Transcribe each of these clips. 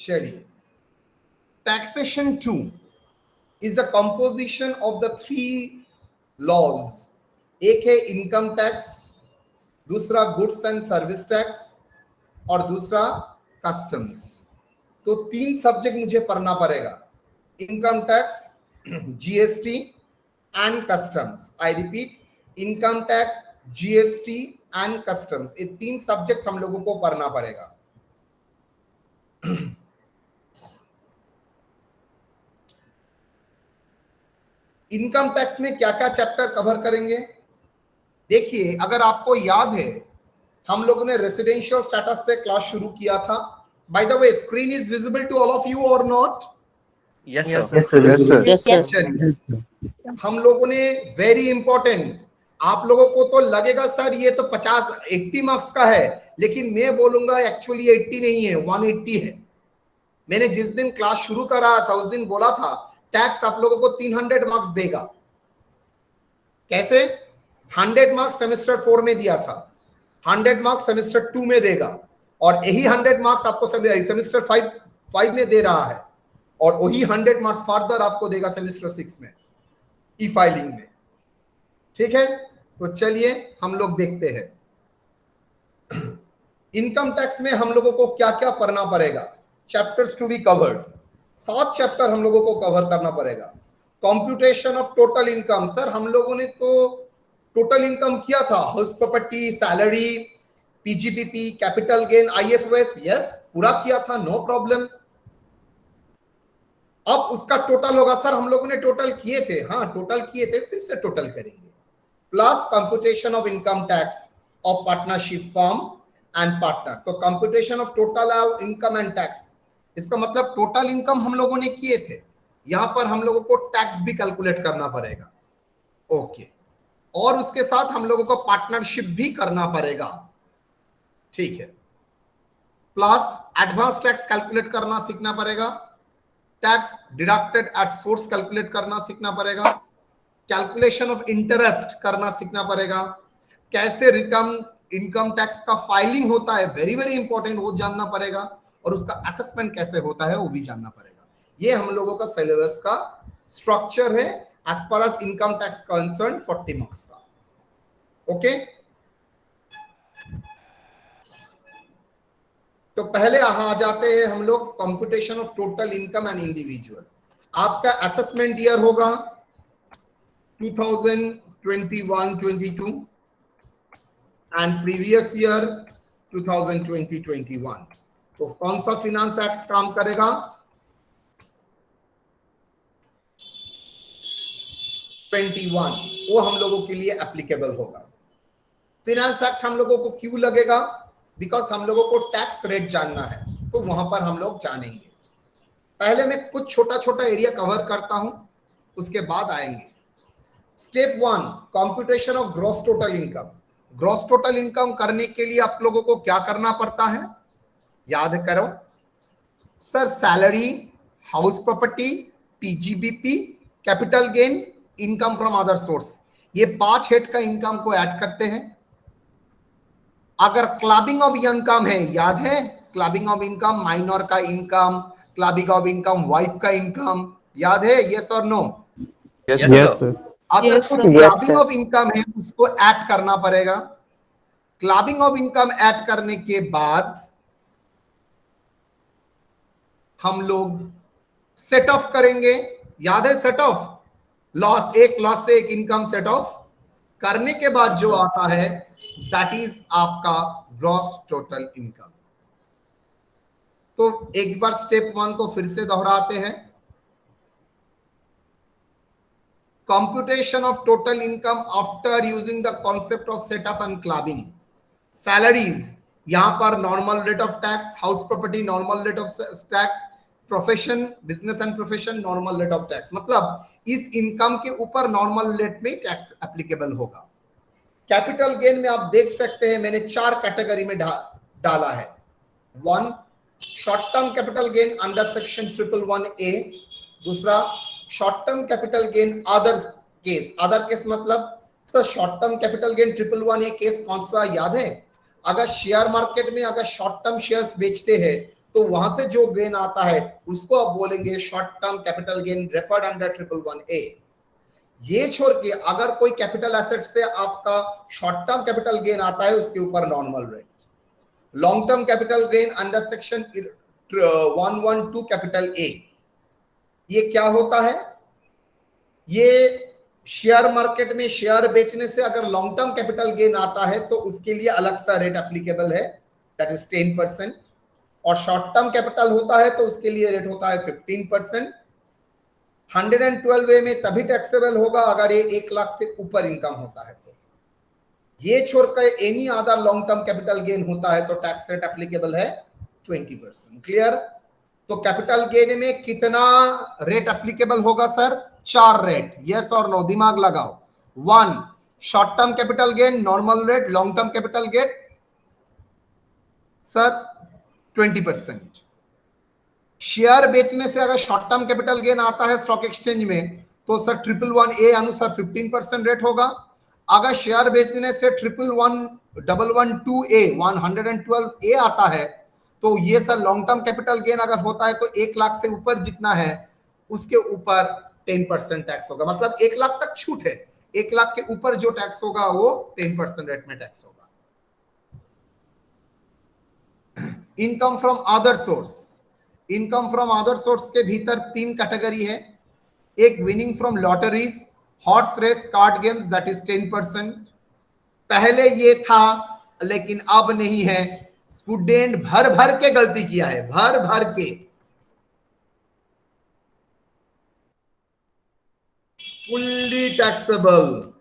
चलिए, taxation 2 is the composition of the 3 laws. एक है इनकम टैक्स, दूसरा गुड्स एंड सर्विस टैक्स और दूसरा कस्टम्स। तो 3 सब्जेक्ट मुझे पढ़ना पड़ेगा, income tax, GST and customs. I repeat, income tax, GST and customs, ये 3 सब्जेक्ट हम लोगों को पढ़ना पड़ेगा। इनकम टैक्स में क्या क्या चैप्टर कवर करेंगे? देखिए, अगर आपको याद है, हम लोगों ने रेसिडेंशियल स्टेटस से क्लास शुरू किया था। By the way, screen is visible to all of you और not? Yes sir. Yes, sir. हम लोगों ने वेरी इंपॉर्टेंट, आप लोगों को तो लगेगा सर ये तो 80 मार्क्स का है, लेकिन मैं बोलूंगा एक्चुअली 80 नहीं है, 180 है। मैंने जिस दिन क्लास शुरू करा था उस दिन बोला था टैक्स आप लोगों को 300 मार्क्स देगा। कैसे? 100 मार्क्स सेमेस्टर 4 में दिया था, 100 मार्क्स सेमेस्टर 2 में देगा, और यही 100 मार्क्स आपको सेमेस्टर 5 में दे रहा है, और वही 100 मार्क्स फर्दर आपको देगा सेमेस्टर 6 में ई फाइलिंग में। ठीक है, तो चलिए हम लोग देखते हैं इनकम टैक्स में हम लोगों को क्या क्या पढ़ना पड़ेगा। Chapters to be covered, 7 chapter हम लोगों को कवर करना पड़ेगा। Computation of total income, sir हम लोगों ने तो टोटल इनकम किया था, house property, salary, PGBP, capital gain, IFOS, yes पूरा किया था, नो प्रॉब्लम। अब उसका टोटल होगा, सर हम लोगों ने टोटल किए थे, हाँ टोटल किए थे, फिर से टोटल करेंगे। Plus computation of income tax of partnership firm and partner. तो computation of total income and tax, इसका मतलब टोटल इनकम हम लोगों ने किए थे, यहां पर हम लोगों को टैक्स भी कैलकुलेट करना पड़ेगा। ओके, और उसके साथ हम लोगों को पार्टनरशिप भी करना पड़ेगा। ठीक है, प्लस एडवांस टैक्स कैलकुलेट करना सीखना पड़ेगा, tax deducted at source calculate करना सीखना पड़ेगा, कैलकुलेशन ऑफ इंटरेस्ट करना सीखना पड़ेगा, कैसे रिटर्न इनकम टैक्स का फाइलिंग होता है, वेरी वेरी इंपॉर्टेंट, वो जानना पड़ेगा, और उसका असेसमेंट कैसे होता है वो भी जानना पड़ेगा। ये हम लोगों का सिलेबस का स्ट्रक्चर है as per as income tax concern 40 marks का। ओके, तो पहले आ जाते हैं हम लोग computation of total income and individual. आपका असेसमेंट ईयर होगा 2021-22 एंड प्रीवियस ईयर 2020-21। तो कौन सा फिनेंस एक्ट काम करेगा? वो हम लोगों के लिए एप्लीकेबल होगा। फिनेंस एक्ट हम लोगों को क्यों लगेगा? बिकॉज हम लोगों को टैक्स रेट जानना है, तो वहां पर हम लोग जानेंगे। पहले मैं कुछ छोटा छोटा एरिया कवर करता हूं, उसके बाद आएंगे। Step 1, computation of gross total income. Gross total income करने के लिए आप लोगों को क्या करना पड़ता है, याद करो sir. Salary, house property, PGBP, capital gain, income from other source, ये 5 हेड का इनकम को ऐड करते हैं। अगर क्लबिंग ऑफ इनकम है, याद है क्लबिंग ऑफ इनकम, माइनर का income, clubbing of income, wife का इनकम, याद है? यस और नो? Yes sir. अगर कुछ क्लबिंग ऑफ इनकम है उसको ऐड करना पड़ेगा। क्लबिंग ऑफ इनकम ऐड करने के बाद हम लोग सेट ऑफ करेंगे, याद है सेट ऑफ, लॉस, एक लॉस से एक इनकम सेट ऑफ करने के बाद जो आता है दैट इज आपका ग्रॉस टोटल इनकम। तो एक बार स्टेप 1 को फिर से दोहराते हैं। Computation of total income after using the concept of set of and clubbing. Salaries, यहां पर normal rate of tax, house property normal rate of tax, profession, business and profession normal rate of tax, मतलब इस income के ऊपर normal rate में tax applicable होगा। Capital gain में आप देख सकते हैं मैंने 4 कैटेगरी में डाला है। 1, short term capital gain under section 111A। दूसरा, short term capital gain other case. Other case मतलब sir short term capital gain 111A case कौन सा याद है? अगर शेयर मार्केट में अगर शॉर्ट टर्म शेयर्स बेचते हैं तो वहां से जो गेन आता है उसको आप बोलेंगे short term capital gain referred under 111A। ये छोड़ के अगर कोई कैपिटल एसेट से आपका शॉर्ट टर्म कैपिटल गेन आता है उसके ऊपर normal rate. Long term capital gain under section 112 capital A, ये क्या होता है? ये शेयर मार्केट में शेयर बेचने से अगर लॉन्ग टर्म कैपिटल गेन आता है तो उसके लिए अलग सा रेट एप्लीकेबल है, दैट इज 10%, और शॉर्ट टर्म कैपिटल होता है तो उसके लिए रेट होता है 15%। 112A में तभी टैक्सेबल होगा अगर ये 1 लाख से ऊपर इनकम होता है। तो ये छोड़कर any other long term capital gain होता है तो टैक्स रेट एप्लीकेबल है 20%। क्लियर? तो कैपिटल गेन में कितना रेट एप्लीकेबल होगा सर? 4 रेट। यस और नो, दिमाग लगाओ। 1 short term capital gain normal rate, long term capital gain sir 20%। Share बेचने से अगर शॉर्ट टर्म कैपिटल गेन आता है स्टॉक एक्सचेंज में तो सर 111A अनुसार 15% रेट होगा। अगर शेयर बेचने से 111A 112A आता है तो ये sir long term capital gain अगर होता है तो 1 लाख से ऊपर जितना है उसके ऊपर 10% टैक्स होगा। मतलब 1 लाख तक छूट है, 1 लाख के ऊपर जो टैक्स होगा वो 10% रेट में टैक्स होगा। Income from other source, income from other source के भीतर 3 कैटेगरी है। एक winning from lotteries, horse race, card games, that is 10%। पहले ये था लेकिन अब नहीं है। स्टूडेंट भर भर के गलती किया है, भर भर के। Fully taxable.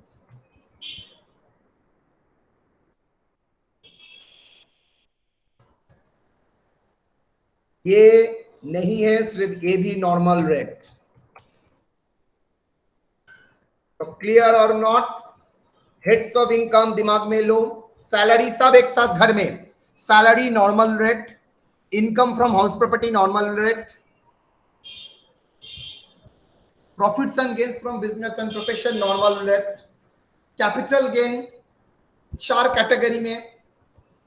ये नहीं है सिर्फ ये भी नॉर्मल रेट। तो क्लियर और नॉट? हेड्स ऑफ इनकम दिमाग में लो। सैलरी सब एक साथ घर में। Salary normal rate, income from house property normal rate, profits and gains from business and profession normal rate, capital gain 4 category में।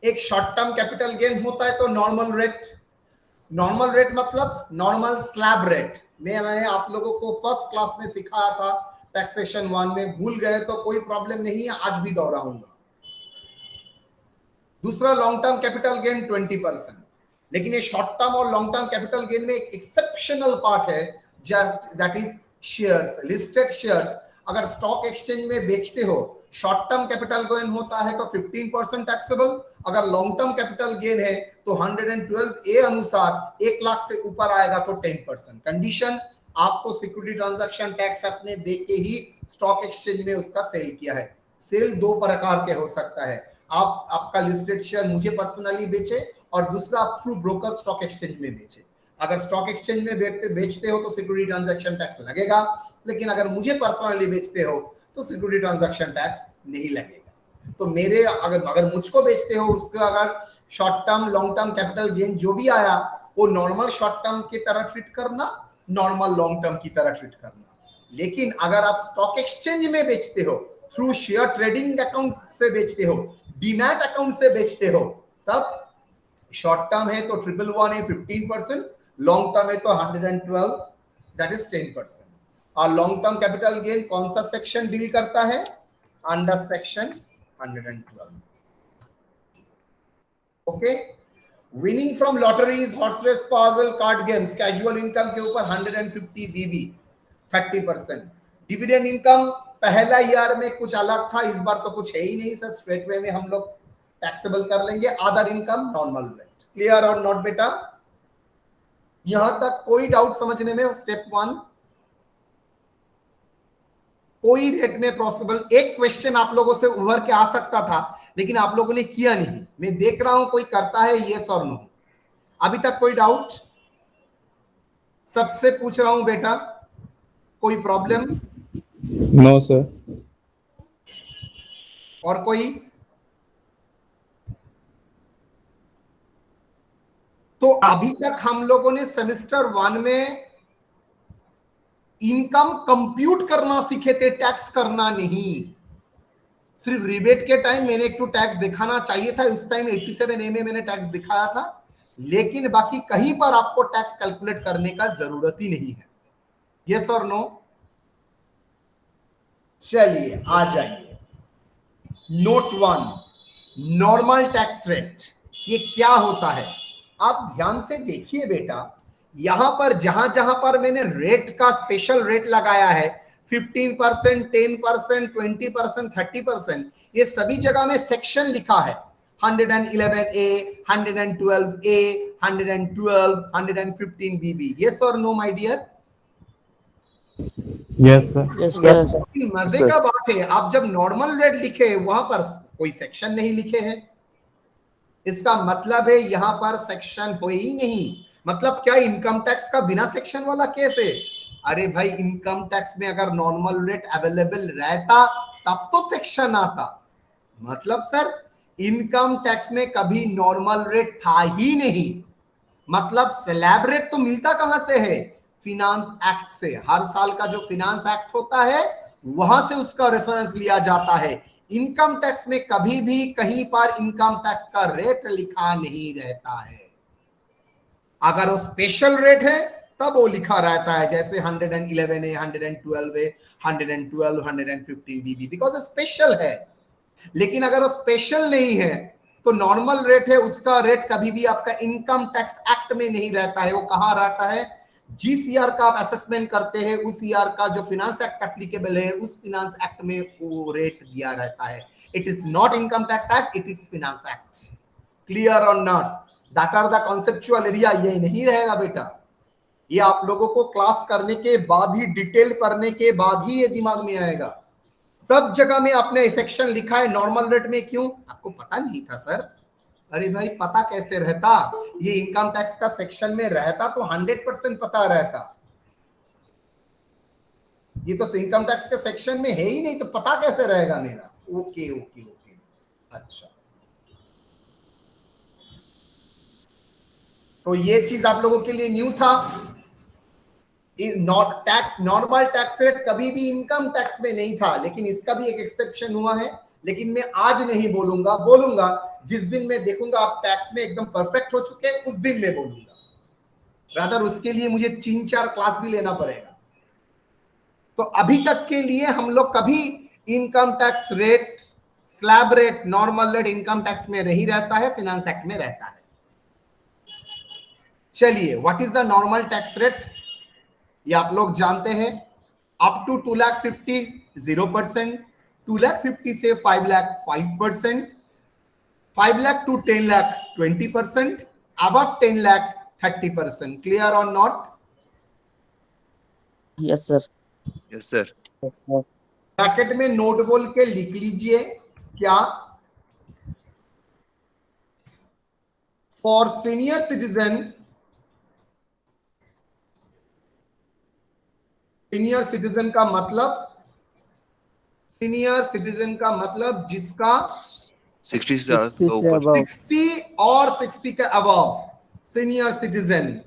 एक शॉर्ट टर्म कैपिटल गेन होता है तो नॉर्मल रेट। नॉर्मल रेट मतलब नॉर्मल स्लैब रेट। मैंने आप लोगों को फर्स्ट क्लास में सिखाया था टैक्सेशन 1 में, भूल गए तो कोई प्रॉब्लम नहीं है, आज भी दोहराऊंगा। दूसरा लॉन्ग टर्म कैपिटल गेन 20%। लेकिन ये शॉर्ट टर्म और लॉन्ग टर्म कैपिटल गेन में एक एक्सेप्शनल पार्ट है, that is shares, listed shares. अगर स्टॉक एक्सचेंज में बेचते हो, शॉर्ट टर्म कैपिटल गेन होता है तो 15% टैक्सेबल। अगर लॉन्ग टर्म कैपिटल गेन है तो 112A अनुसार 1 लाख से ऊपर आएगा तो 10%। कंडीशन, आपको सिक्योरिटी ट्रांजैक्शन टैक्स अपने देख के ही स्टॉक एक्सचेंज में उसका सेल किया है। सेल 2 प्रकार के हो सकता है। आप आपका लिस्टेड शेयर मुझे पर्सनली बेचे और दूसरा आप थ्रू ब्रोकर स्टॉक एक्सचेंज में बेचे। अगर स्टॉक एक्सचेंज में बेचते हो तो सिक्योरिटी ट्रांजैक्शन टैक्स लगेगा, लेकिन अगर मुझे पर्सनली बेचते हो तो सिक्योरिटी ट्रांजैक्शन टैक्स नहीं लगेगा। तो मेरे अगर मुझको बेचते हो उसके अगर short term long term capital gain जो भी आया वो नॉर्मल शॉर्ट टर्म की तरह ट्रीट करना, नॉर्मल लॉन्ग टर्म की तरह ट्रीट करना। लेकिन अगर आप स्टॉक एक्सचेंज में बेचते हो, थ्रू शेयर ट्रेडिंग अकाउंट से बेचते हो, डीमैट अकाउंट से बेचते हो, तब शॉर्ट टर्म है तो 111A 15%, लॉन्ग टर्म है तो 112 दैट इज 10%। और लॉन्ग टर्म कैपिटल गेन कौन सा सेक्शन डील करता है? Under section 112। Okay. Winning from lotteries, horse race, puzzle, card games, casual income के ऊपर 150BB 30%। डिविडेंड इनकम पहला ईयर में कुछ अलग था, इस बार तो कुछ है ही नहीं सर, स्ट्रेट वे में हम लोग टैक्सेबल कर लेंगे। Other income normal rate. Clear और नॉट बेटा? यहां तक कोई डाउट समझने में? स्टेप 1 कोई रेट में पॉसिबल। एक क्वेश्चन आप लोगों से उभर के आ सकता था लेकिन आप लोगों ने किया नहीं। मैं देख रहा हूं कोई करता है यस और नो। अभी तक कोई डाउट? सबसे पूछ रहा हूं बेटा, कोई प्रॉब्लम? No sir. और कोई? तो अभी तक हम लोगों ने सेमेस्टर 1 में इनकम कंप्यूट करना सीखे थे, टैक्स करना नहीं। सिर्फ रिबेट के टाइम मैंने एक तो टैक्स दिखाना चाहिए था, उस टाइम 87A में मैंने टैक्स दिखाया था। लेकिन बाकी कहीं पर आपको टैक्स कैलकुलेट करने का जरूरत ही नहीं है। यस और नो? चलिए आ जाइए। नोट 1, नॉर्मल टैक्स रेट, ये क्या होता है? आप ध्यान से देखिए बेटा, यहां पर जहां जहां पर मैंने रेट का स्पेशल रेट लगाया है 15%, 10%, 20%, 30%, ये सभी जगह में सेक्शन लिखा है 111A, 112A, 112, 115BB। यस और no my dear? Yes, sir. Yes, sir. मजे का बात है, आप जब नॉर्मल रेट लिखे वहां पर कोई सेक्शन नहीं लिखे हैं, इसका मतलब है यहां पर सेक्शन हो ही नहीं। मतलब क्या इनकम टैक्स का बिना सेक्शन वाला केस है? अरे भाई, इनकम टैक्स में अगर नॉर्मल रेट अवेलेबल रहता तब तो सेक्शन आता। मतलब सर, इनकम टैक्स में कभी नॉर्मल रेट था ही नहीं। मतलब स्लैब रेट तो मिलता कहां से है? फिनांस एक्ट से। हर साल का जो फिनांस एक्ट होता है वहां से उसका रेफरेंस लिया जाता है। इनकम टैक्स में कभी भी कहीं पर इनकम टैक्स का रेट लिखा नहीं रहता है। अगर वो स्पेशल रेट है तब वो लिखा रहता है, जैसे 111A, 112A, 112, 115BB, because special है। लेकिन अगर वो स्पेशल नहीं है तो नॉर्मल रेट है, उसका रेट कभी भी आपका इनकम टैक्स एक्ट में नहीं रहता है। वो कहां रहता है? जिस ईयर का आप असेसमेंट करते हैं उस ईयर का जो फिनांस एक्ट एप्लीकेबल है उस फिनांस एक्ट में वो रेट दिया रहता है। It is not income tax act, it is finance act. Clear और not? That are the conceptual area. ये नहीं रहेगा बेटा, ये आप लोगों को क्लास करने के बाद ही, डिटेल करने के बाद ही ये दिमाग में आएगा। सब जगह में आपने सेक्शन लिखा है नॉर्मल रेट में, क्यों? आपको पता नहीं था सर? अरे भाई, पता कैसे रहता? ये इनकम टैक्स का सेक्शन में रहता तो 100% पता रहता। ये तो इनकम टैक्स के सेक्शन में है ही नहीं, तो पता कैसे रहेगा मेरा? ओके ओके ओके, अच्छा। तो ये चीज आप लोगों के लिए न्यू था। टैक्स, नॉर्मल टैक्स रेट कभी भी इनकम टैक्स में नहीं था, लेकिन इसका भी एक एक्सेप्शन हुआ है। लेकिन मैं आज नहीं बोलूंगा, बोलूंगा जिस दिन मैं देखूंगा आप टैक्स में एकदम परफेक्ट हो चुके हैं, उस दिन मैं बोलूंगा। रादर उसके लिए मुझे 3-4 क्लास भी लेना पड़ेगा। तो अभी तक के लिए हम लोग कभी income tax rate, slab rate, normal rate income tax में नहीं रहता है, फिनांस एक्ट में रहता है। चलिए, what is the normal tax rate? ये आप लोग जानते हैं। अप टू 2,50,000 0%, 2,50,000 से 5,00,000 5%, 5,00,000 to 10,00,000 20%, above 10,00,000 30%. Clear or not? Yes, sir. Yes, sir. Bracket में नोट बोल के लिख लीजिए, क्या? For senior citizen, senior citizen का मतलब, सीनियर सिटीजन का मतलब जिसका 60 से 60 से ऊपर। above. 60 और 60 के above, senior citizen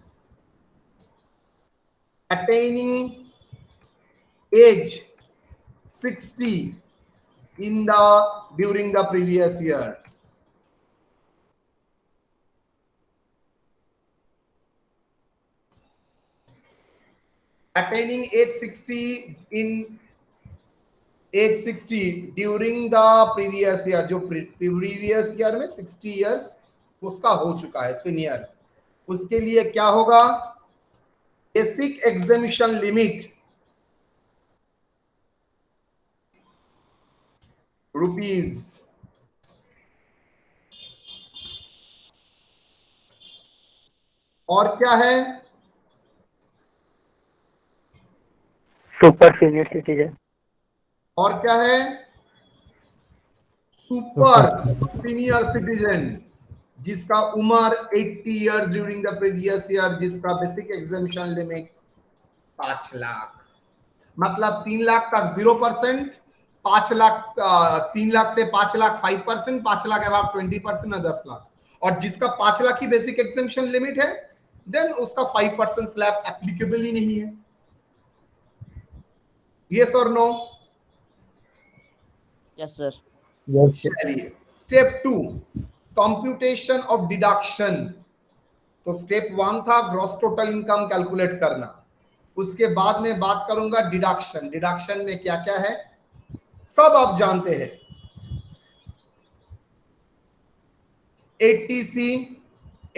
attaining age 60 during the previous year. Attaining age 60 in age 60 during the previous year, जो previous year में 60 years उसका हो चुका है सीनियर, उसके लिए क्या होगा? बेसिक एग्जेम्पशन लिमिट रुपीज, और क्या है? सुपर सीनियर सिटीजन, और क्या है? सुपर सीनियर सिटीजन, जिसका उम्र 80 years during the previous year, जिसका बेसिक एग्जेम्पशन लिमिट 5 लाख। मतलब 3 लाख तक 0%, 5 लाख 3 लाख से 5 लाख 5%, 5 लाख अबाव 20% और 10 लाख। और जिसका 5 लाख की बेसिक एग्जेम्पशन लिमिट है, देन उसका 5% स्लैब एप्लीकेबल ही नहीं है। यस और no? Yes, sir. Yes, sir. चलिए, स्टेप 2, कंप्यूटेशन ऑफ डिडक्शन। तो स्टेप 1 था ग्रॉस टोटल इनकम कैलकुलेट करना। उसके बाद में बात करूंगा डिडक्शन। डिडक्शन में क्या क्या है सब आप जानते हैं। 80C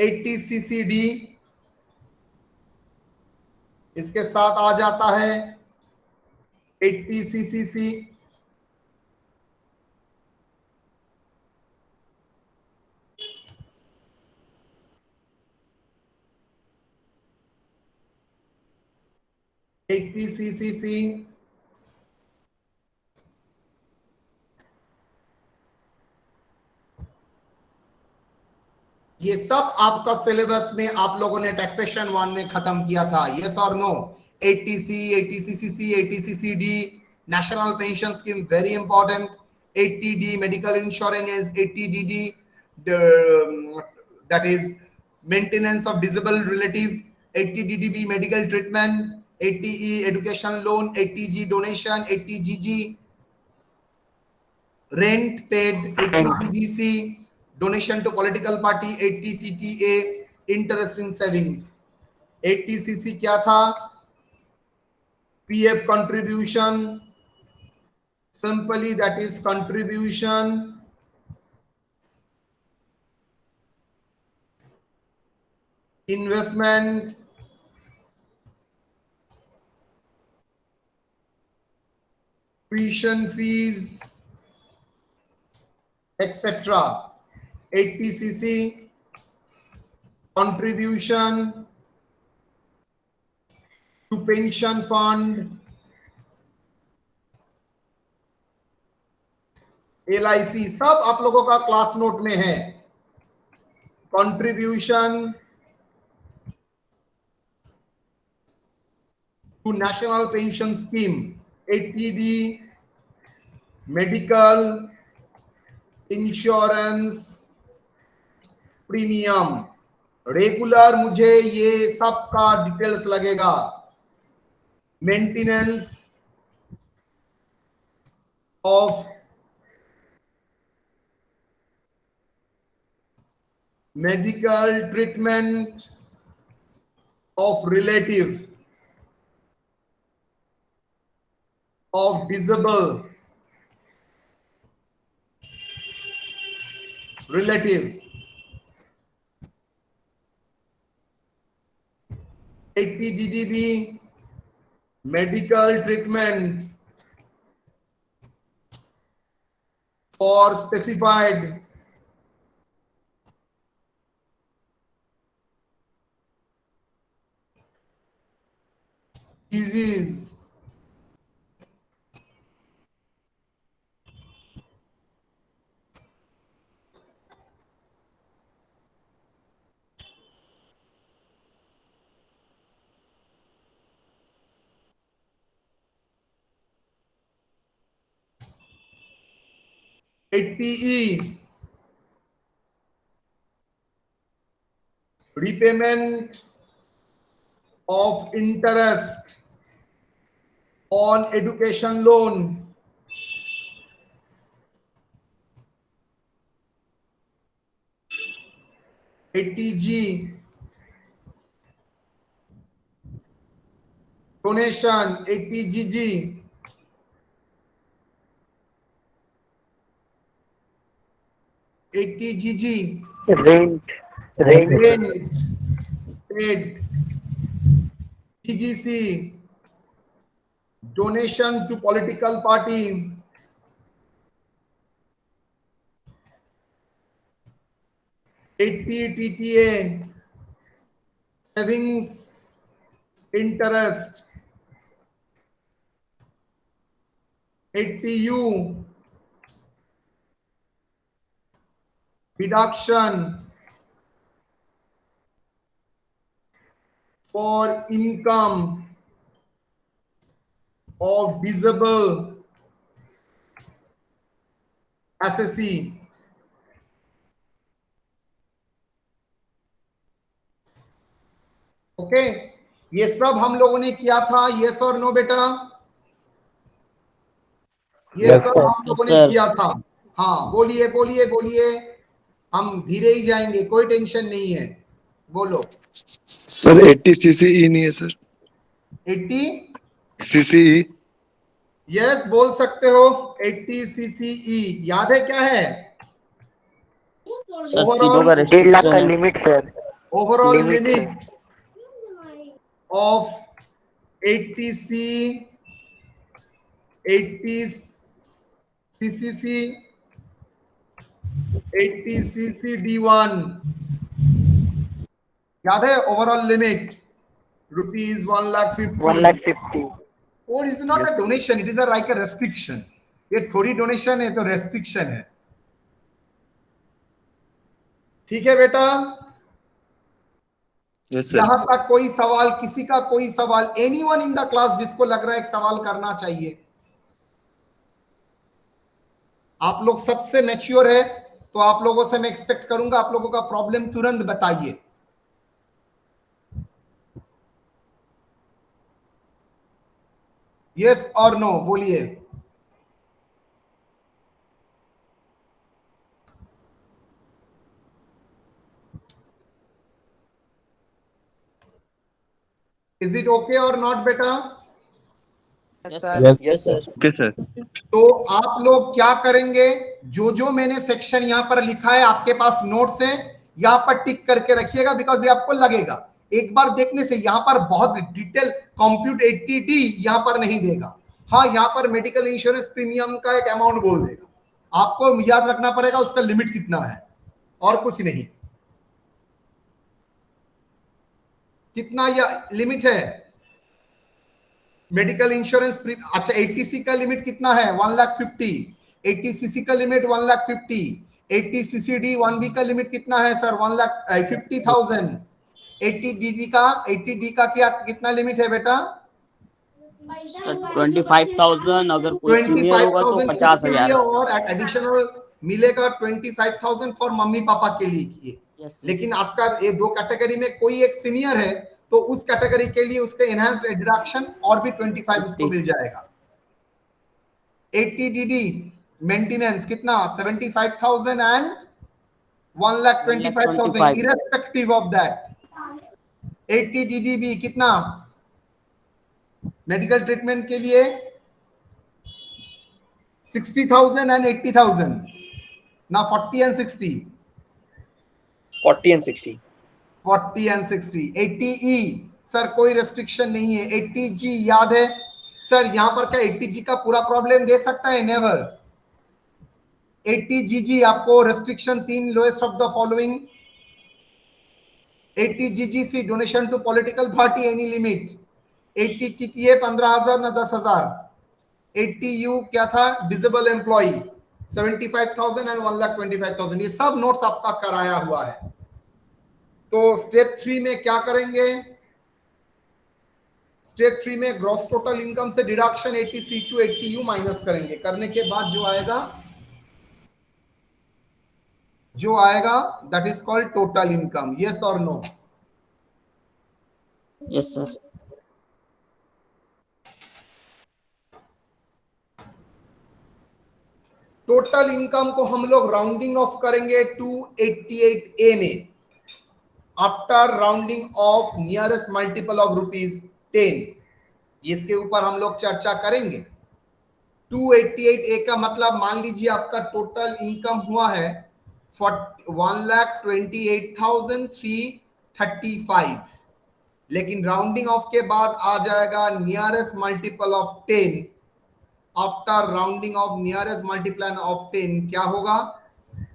80CCD इसके साथ आ जाता है 80CCC। एट्टी CCC ये सब आपका सिलेबस में आप लोगों ने टैक्सेशन 1 में खत्म किया था। यस और no? 80C 80CCC 80CCD national pension scheme very important. 80D medical insurance, 80DD that is maintenance of disabled relative, 80DDB medical treatment, 80E education loan, 80G donation, 80GG rent paid, 80GGC donation to political party, 80TTA interest in savings। 80CC क्या था? PF contribution, simply that is contribution investment tuition fees etc। 80CC contribution to pension fund, LIC सब आप लोगों का class note में है। Contribution to national pension scheme, 80D medical insurance premium regular, मुझे ये सब का डिटेल्स लगेगा। Maintenance of medical treatment of relative of disabled relative, 80DDB medical treatment for specified disease, ATE repayment of interest on education loan, 80G donation, 80GG rent rent paid, TGC donation to political party, 80TTA savings interest, 80U deduction for income of disabled assessee, okay ये सब हम लोगों ने किया था। Yes और no बेटा? ये Yes, सब sir. हम लोगों ने किया था। हाँ बोलिए बोलिए बोलिए, हम धीरे ही जाएंगे, कोई टेंशन नहीं है। बोलो। सर 80 सीसीई नहीं है सर। 80 सीसीई यस बोल सकते हो। 80 सीसीई याद है क्या है? सर तीनों का 1.5 लाख रेस्ट्रिक्शन का है। Limit sir. ओवरऑल लिमिट है। Limit of 80 CCC 80 CC D1 याद है? Overall limit rupees 1,50,000। 1,50,000। और is not a donation, it is a like a restriction. ये थोड़ी डोनेशन है तो रेस्ट्रिक्शन है। ठीक है बेटा, Yes, sir. यहां तक कोई सवाल? किसी का कोई सवाल? एनीवन इन द क्लास जिसको लग रहा है एक सवाल करना चाहिए? आप लोग सबसे मैच्योर है तो आप लोगों से मैं एक्सपेक्ट करूंगा आप लोगों का प्रॉब्लम तुरंत बताइए। यस और नो बोलिए। इज इट ओके और नॉट बेटा? Yes sir. Sir, yes sir. Okay, sir. तो आप लोग क्या करेंगे? जो जो मैंने सेक्शन यहां पर लिखा है आपके पास नोट्स है, यहां पर टिक करके रखिएगा, बिकॉज ये आपको लगेगा एक बार देखने से यहां पर बहुत डिटेल कंप्यूट 80D यहां पर नहीं देगा। हाँ, यहां पर मेडिकल इंश्योरेंस प्रीमियम का एक अमाउंट बोल देगा, आपको याद रखना पड़ेगा उसका लिमिट कितना है और कुछ नहीं। कितना या लिमिट है मेडिकल इंश्योरेंस? अच्छा 80C का लिमिट कितना है? 1,50,000। 80cc का लिमिट 1,50,000। 80cc D1B का लिमिट कितना है सर? 1,50,000। 80D का क्या कितना लिमिट है बेटा? सर 25,000, अगर कोई सीनियर होगा तो 25,000 खुद के लिए 50,000। और एडिशनल मिलेगा 25,000 फॉर मम्मी पापा के लिए किए। यस लेकिन आज का ये दो कैटेगरी में कोई एक सीनियर है तो उस कैटेगरी के लिए उसके एनहांस्ड डिडक्शन और भी 25 उसको मिल जाएगा। 80DD मेंटेनेंस कितना? 75,000 and 1,25,000 irrespective of that. 80DD भी कितना मेडिकल ट्रीटमेंट के लिए? 60,000 एंड 80,000 ना 40 and 60? 40 and 60. 40 and 60। 80E sir कोई रेस्ट्रिक्शन नहीं है। 80G याद है सर? यहां पर क्या 80G का पूरा प्रॉब्लम दे सकता है? नेवर। 80GG आपको restriction 3 lowest of the following. 80GGC donation to political party any limit. 80TTA 15,000 ना 10,000। 80U क्या था? Disable employ 75,000 and 1,25,000। ये सब नोट्स आपका कराया हुआ है। तो स्टेप 3 में क्या करेंगे? स्टेप 3 में ग्रॉस टोटल इनकम से deduction 80C to 80U minus करेंगे। करने के बाद जो आएगा that is called total income. Yes और no? Yes sir. Total income को हम लोग राउंडिंग ऑफ करेंगे 288A में, after rounding off nearest multiple of ₹10। इसके ऊपर हम लोग चर्चा करेंगे। 288A का मतलब मान लीजिए आपका टोटल इनकम हुआ है 1,28,335, लेकिन राउंडिंग ऑफ के बाद आ जाएगा nearest multiple of 10। After rounding off nearest multiply of 10 क्या होगा?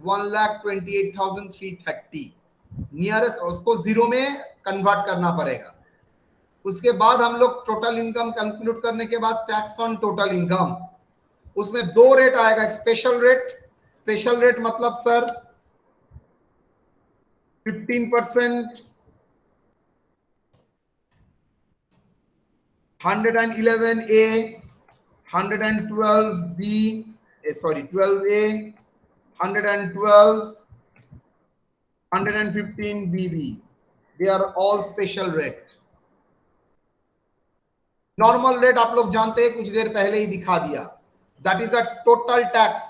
1,28,330। नियरेस्ट उसको जीरो में कन्वर्ट करना पड़ेगा। उसके बाद हम लोग टोटल इनकम कंक्लूड करने के बाद टैक्स ऑन टोटल इनकम, उसमें 2 रेट आएगा। एक स्पेशल रेट मतलब sir 15%, 111A, 112B, 12A, 112, 115BB, they are all special rate। Normal rate आप लोग जानते हैं, कुछ देर पहले ही दिखा दिया। That is a total tax.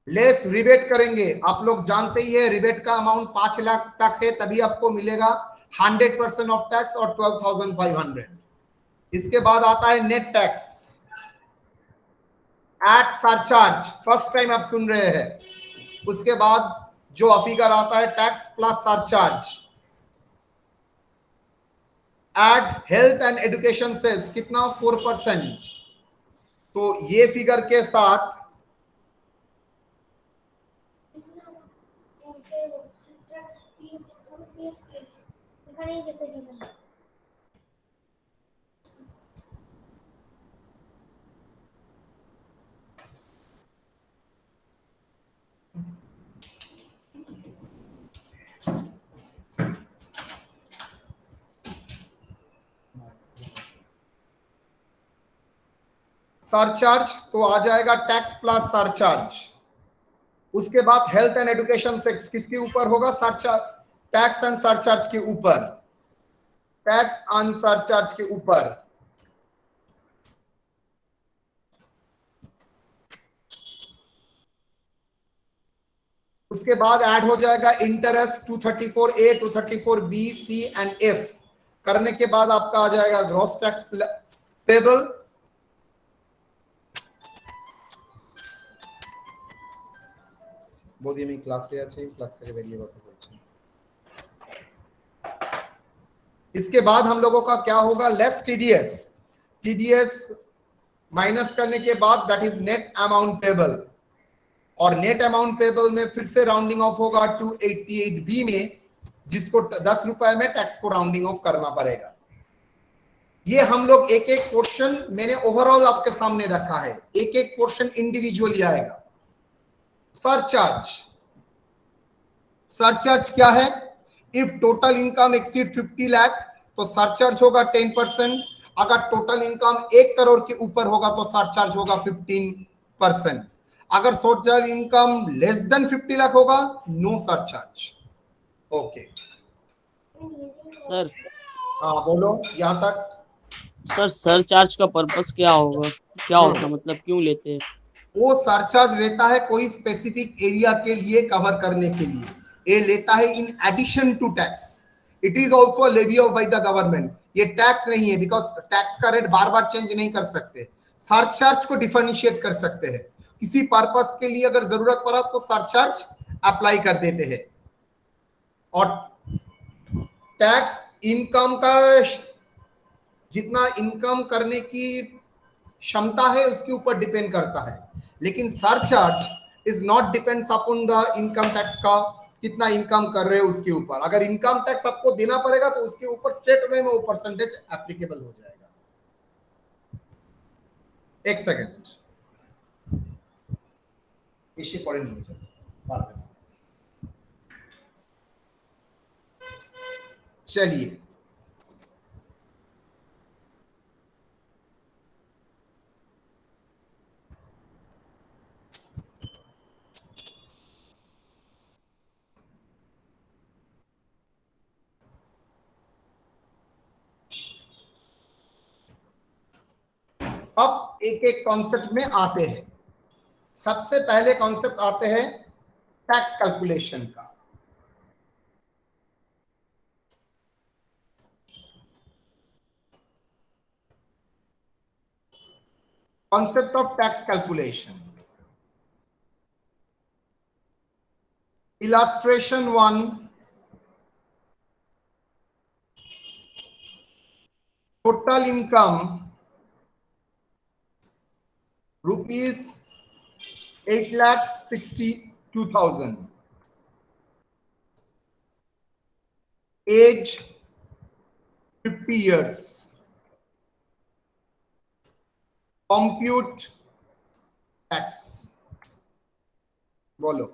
Less rebate करेंगे। आप लोग जानते ही है रिबेट का अमाउंट 5 लाख तक है, तभी आपको मिलेगा 100% ऑफ टैक्स और 12,500। इसके बाद आता है net tax at surcharge, first time आप सुन रहे हैं। उसके बाद जो फिगर आता है tax plus surcharge at health and education cess, कितना 4%। तो ये फिगर के साथ सरचार्ज तो आ जाएगा टैक्स प्लस सरचार्ज। उसके बाद हेल्थ एंड एजुकेशन सेक्स किसके ऊपर होगा? सरचार्ज, टैक्स एंड सरचार्ज के ऊपर, टैक्स एंड सरचार्ज के ऊपर। उसके बाद ऐड हो जाएगा interest 234A, 234B, C and F। करने के बाद आपका आ जाएगा ग्रॉस टैक्स पेबल। बोधी में क्लास लिया चाहिए, क्लास से वेरिएबल को बोलते हैं। इसके बाद हम लोगों का क्या होगा? Less TDS. टीडीएस माइनस करने के बाद that is net amount payable, और नेट अमाउंट पेबल में फिर से राउंडिंग ऑफ होगा 288B में, जिसको 10 रुपए में टैक्स को राउंडिंग ऑफ करना पड़ेगा। ये हम लोग एक एक पोर्शन मैंने ओवरऑल आपके सामने रखा है, एक एक पोर्शन इंडिविजुअली आएगा। सरचार्ज, सरचार्ज क्या है? If total income exceed 50 lakh तो सरचार्ज होगा 10%। अगर टोटल इनकम 1 करोड़ के ऊपर होगा तो सरचार्ज होगा 15%। अगर total income less then 50 lakh होगा, नो सरचार्ज। Okay sir. हाँ बोलो यहां तक। सर सरचार्ज का पर्पस क्या होगा, क्या होता है, मतलब क्यों लेते हैं? वो सरचार्ज लेता है कोई स्पेसिफिक एरिया के लिए कवर करने के लिए, ये लेता है in addition to tax. It is also levy of by the government. ये टैक्स नहीं है, बिकॉज टैक्स का रेट बार बार चेंज नहीं कर सकते। सरचार्ज को डिफरेंशिएट कर सकते हैं, किसी पर्पस के लिए अगर जरूरत पड़ा तो सरचार्ज अप्लाई कर देते हैं। और टैक्स इनकम का जितना इनकम करने की क्षमता है उसके ऊपर डिपेंड करता है, लेकिन surcharge is not depends upon the income tax का कितना इनकम कर रहे हो उसके ऊपर। अगर इनकम टैक्स आपको देना पड़ेगा तो उसके ऊपर स्टेट वे में वो परसेंटेज एप्लीकेबल हो जाएगा। एक सेकंड, इसी पॉइंट में चलिए। अब एक एक कॉन्सेप्ट में आते हैं। सबसे पहले कॉन्सेप्ट आते हैं टैक्स कैलकुलेशन का। Concept of tax calculation. Illustration 1. Total income rupees 8,62,000. Age 50 years. Compute tax. बोलो।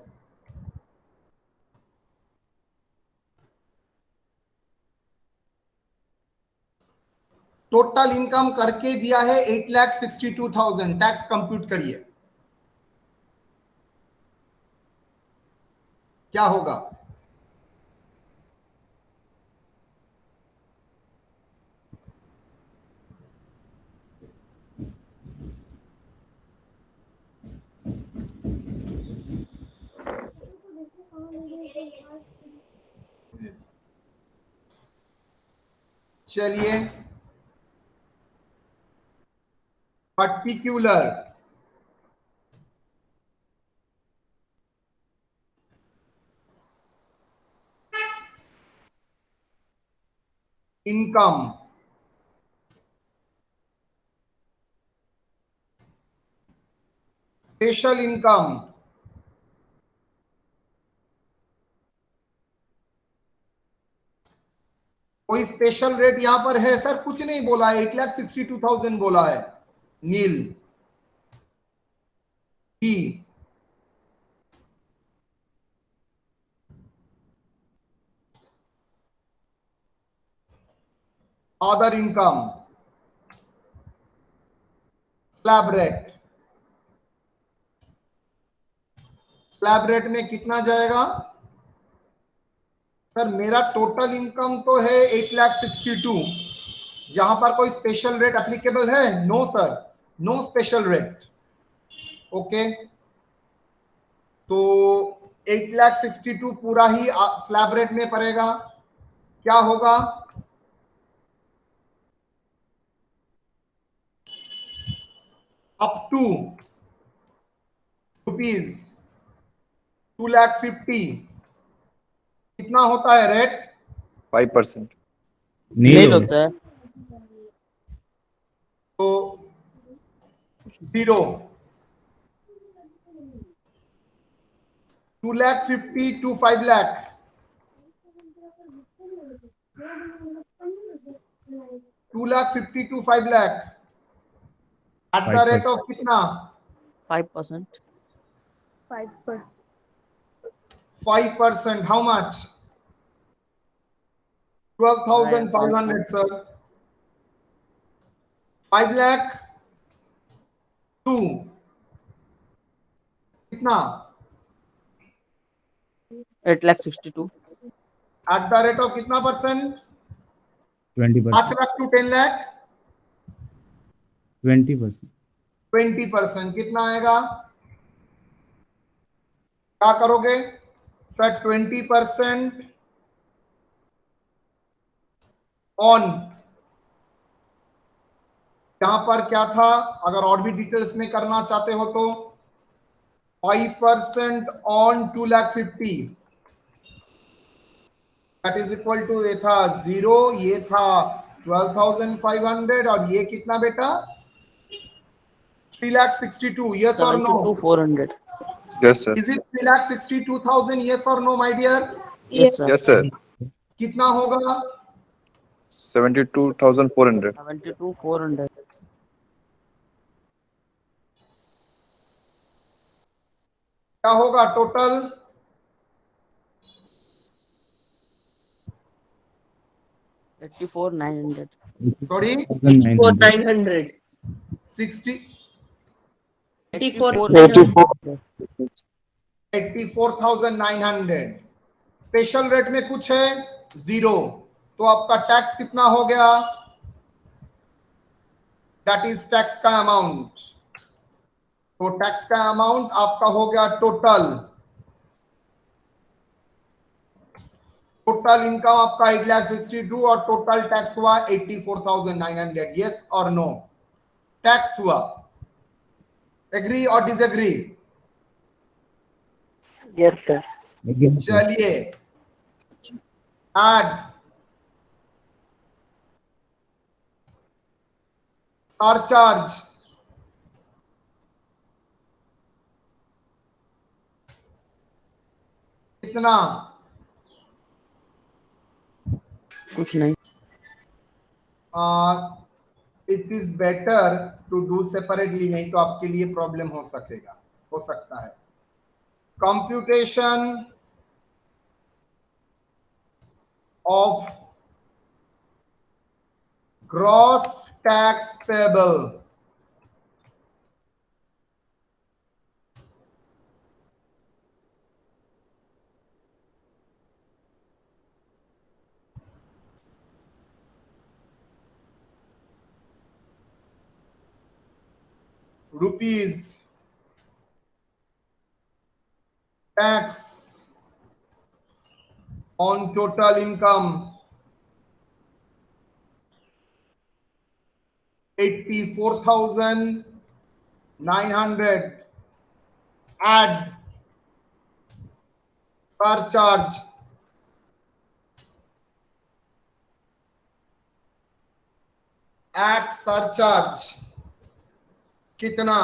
टोटल इनकम करके दिया है 8,62,000। टैक्स कंप्यूट करिए, क्या होगा? चलिए, पर्टिकुलर इनकम स्पेशल इनकम कोई स्पेशल रेट यहां पर है सर? कुछ नहीं बोला है, 8,62,000 बोला है। नील की other income slab rate, slab rate में कितना जाएगा सर? मेरा टोटल इनकम तो है 8,62,000, यहां पर कोई स्पेशल रेट एप्लीकेबल है? No sir, no special rate. Okay, तो 8,62,000 पूरा ही स्लैब रेट में पड़ेगा। क्या होगा? अप टू रुपीज 2,50,000 कितना होता है रेट? 5%. नील होता है। तो 0, 2,50,000 to 5,00,000, 2,50,000 to 5,00,000 at the rate of कितना? 5%. 5%. How much? 12,500 sir. 5,00,000 to कितना? 8,62,000. At the rate of कितना परसेंट? 20%. 5,00,000 to 10,00,000, 20%. 20%। कितना आएगा? क्या करोगे सर? 20% ऑन, यहां पर क्या था? अगर और भी डिटेल्स में करना चाहते हो तो 5% on 2,50,000, that is equal to, ये था 0, ये था 12,500 और ये कितना बेटा? 3,62,000। यस और no? 72,400. Yes, sir. Is it 3,62,000? Yes और no my dear? Yes sir. Yes, sir. कितना होगा? 72,400. 72,400. क्या होगा टोटल? 84,900. सॉरी, 900. 60, 84,900. 84,900। स्पेशल रेट में कुछ है? 0। तो आपका टैक्स कितना हो गया? दैट इज टैक्स का अमाउंट। तो टैक्स का अमाउंट आपका हो गया टोटल। टोटल इनकम आपका 8,62,000 और टोटल टैक्स हुआ 84,900। यस और नो? टैक्स हुआ। एग्री और डिसएग्री? Yes, sir. चलिए, ऐड सरचार्ज कितना? कुछ नहीं। It is better to do separately, नहीं तो आपके लिए प्रॉब्लम हो सकता है। Computation of gross tax payable, rupees tax on total income 84,900 add surcharge at surcharge कितना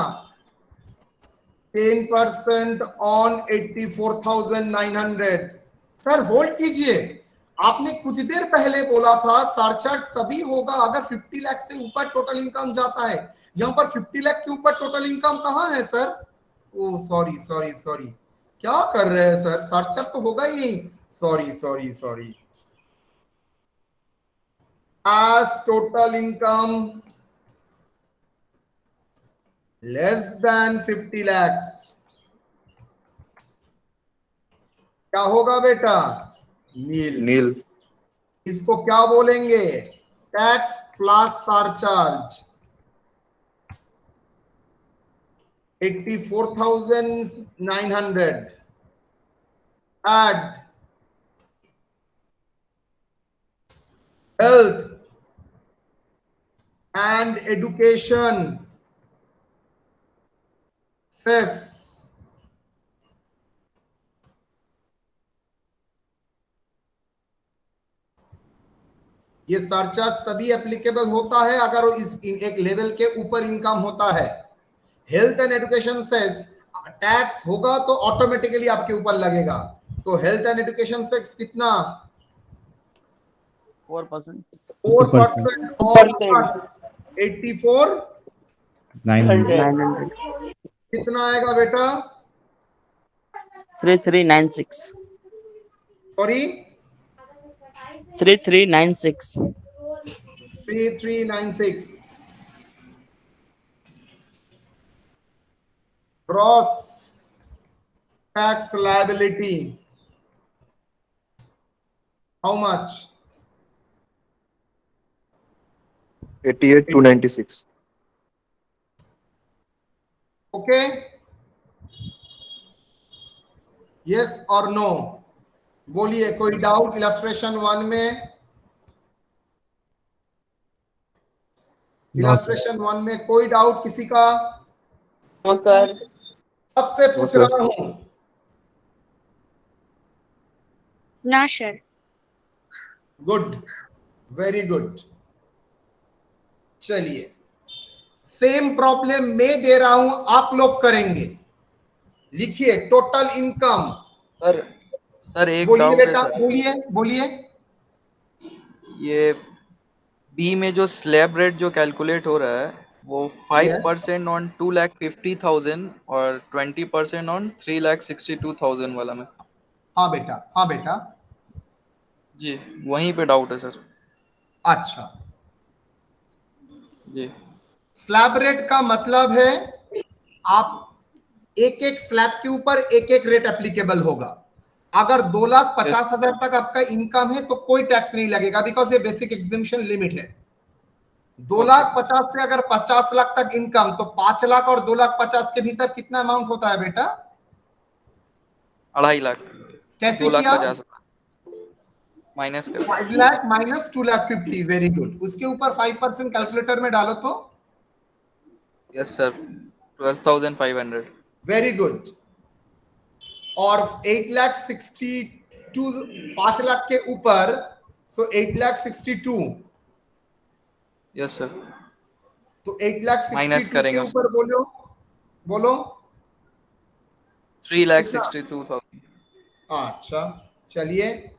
10% on 84,900। सर होल्ड कीजिए, आपने कुछ देर पहले बोला था सरचार्ज तभी होगा अगर 50 लाख से ऊपर टोटल इनकम जाता है। यहां पर 50 लाख के ऊपर टोटल इनकम कहां है सर? ओ सॉरी सॉरी सॉरी, क्या कर रहे हैं सर, सरचार्ज तो होगा ही नहीं। Sorry sorry sorry, as total income less than 50 lakhs क्या होगा बेटा? नील। Nil. इसको क्या बोलेंगे? Tax plus surcharge. 84,900 add health and education cess ये सरचार्ज तभी एप्लीकेबल होता है अगर वो इस एक लेवल के ऊपर इनकम होता है। Health and education cess tax होगा तो ऑटोमेटिकली आपके ऊपर लगेगा। तो हेल्थ एंड एजुकेशन सेस कितना? 4%. 4% और 84 900 कितना आएगा बेटा? 3396. Sorry 3396. 3396 gross tax liability how much? 88,296. okay, yes or no बोलिए। कोई डाउट इलस्ट्रेशन 1 में? इलस्ट्रेशन 1 में कोई डाउट किसी का? No sir. सबसे पूछ No, sir. रहा हूं। No, sir. Good, very good. चलिए, सेम प्रॉब्लम मैं दे रहा हूं, आप लोग करेंगे। लिखिए टोटल इनकम। सर एक बोलिए डाउट है बेटा, सर। बोलिए बोलिए। ये बी में जो स्लैब रेट जो कैलकुलेट हो रहा है वो 5% ऑन 2,50,000 और 20% ऑन 3,62,000 वाला में। हाँ बेटा, हाँ बेटा। जी वहीं पे डाउट है सर। अच्छा, जी स्लैब रेट का मतलब है आप एक एक स्लैब के ऊपर एक एक रेट एप्लीकेबल होगा। अगर 2,50,000 तक आपका इनकम है तो कोई टैक्स नहीं लगेगा, बिकॉज ये बेसिक एग्जिम्पशन लिमिट है। 2,50,000 से अगर 50 लाख तक इनकम तो 5 लाख और 2,50,000 के भीतर कितना अमाउंट होता है बेटा? 2.5 लाख। कैसे 2,50,000 किया? माइनस कर 5 लाख माइनस 2,50,000। Very good. उसके ऊपर 5% कैलकुलेटर में डालो तो यस सर 12,500। Very good. और 8,62,000 5 लाख के ऊपर, सो 8,62,000। यस सर तो माइनस 8,62,000 के करेंगे ऊपर बोलो बोलो 3,62,000। अच्छा चलिए,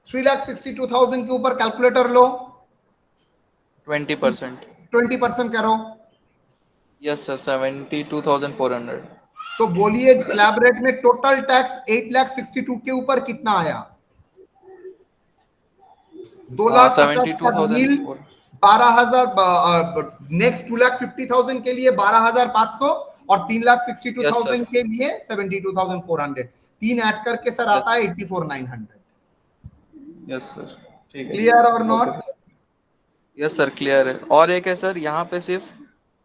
3,62,000 के ऊपर कैलकुलेटर लो। 20%। 20% करो यस सर 72,400। तो बोलिए स्लैब रेट में टोटल टैक्स 8,62,000 के ऊपर कितना आया? 2,50,000 का नील, 72,000। 12,000 नेक्स्ट 2,50,000 के लिए 12,500 और 3,62,000 के लिए 72,400। 3 ऐड करके सर आता है 84,900। यस सर ठीक है। क्लियर और नॉट? यस सर क्लियर है। और एक है सर यहाँ पे सिर्फ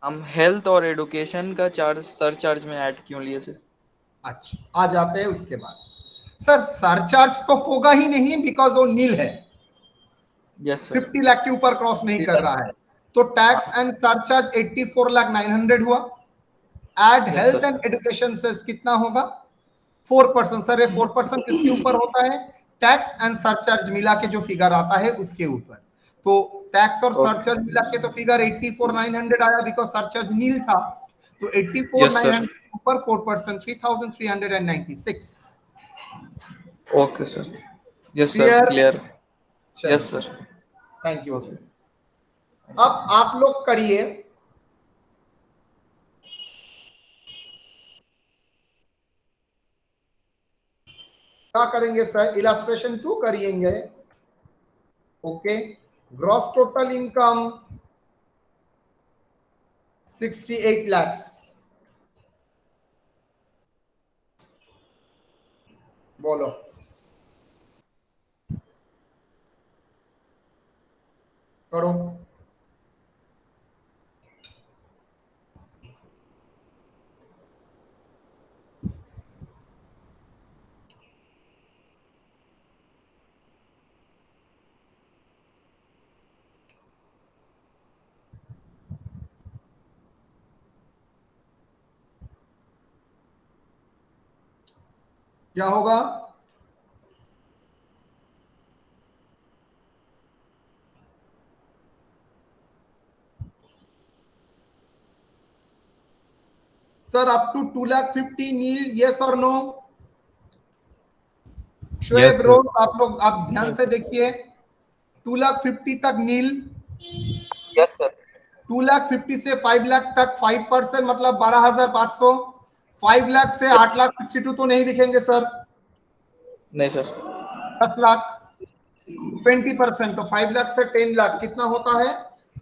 हम हेल्थ और एडुकेशन का चार्ज सरचार्ज में ऐड क्यों लिए सर? अच्छा, आ जाते हैं उसके बाद। सर सरचार्ज तो होगा ही नहीं बिकॉज वो नील है। यस सर 50 लाख के ऊपर क्रॉस नहीं कर रहा है, तो टैक्स एंड सरचार्ज 84,900,000 हुआ। Add Yes, health sir. And education cess कितना होगा? 4%। सर ये 4% किसके ऊपर होता है? टैक्स एंड सरचार्ज मिला के जो फिगर आता है उसके ऊपर। तो टैक्स और सरचार्ज मिला के तो फिगर 84,900 आया, बिकॉज सरचार्ज नील था। तो 84,900 ऊपर 4% 3,396। Okay sir, yes Clear? Sir, clear, चलिए, यस सर। Thank you. अब आप लोग करिए क्या करेंगे सर? इलस्ट्रेशन 2 करिएंगे। Okay, gross total income 68 lakhs। बोलो करो। क्या होगा? सर अप टू 2,50,000 नील, यस और नो? शोएब sir. रोज, आप लोग आप ध्यान से देखिए, 2,50,000 तक नील, यस सर, 2,50,000 से 5 लाख तक 5% मतलब 12,500। 5 लाख से 8,62,000 तो नहीं लिखेंगे सर। नहीं सर, 10 लाख 20%, तो 5 लाख से 10 लाख कितना होता है?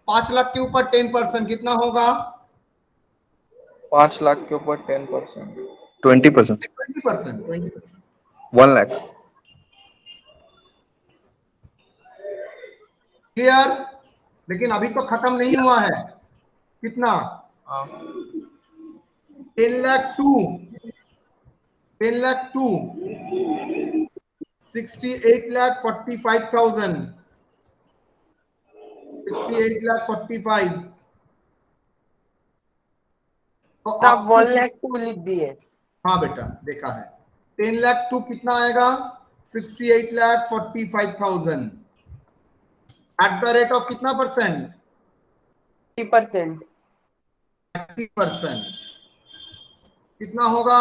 5 लाख के ऊपर 10% कितना होगा? 5 लाख के ऊपर 10%, 20%. 20%। 1 lakh. क्लियर? लेकिन अभी तो खत्म नहीं हुआ है। कितना? हाँ 10 लाख 2, 10 लाख 2, 68,45,000, 68,45,000। तो आप 1 लाख 2 लिख दिए। हाँ बेटा देखा है। 10 लाख 2 कितना आएगा? 68,45,000 एट द रेट ऑफ कितना परसेंट? 30%। 30%। कितना होगा?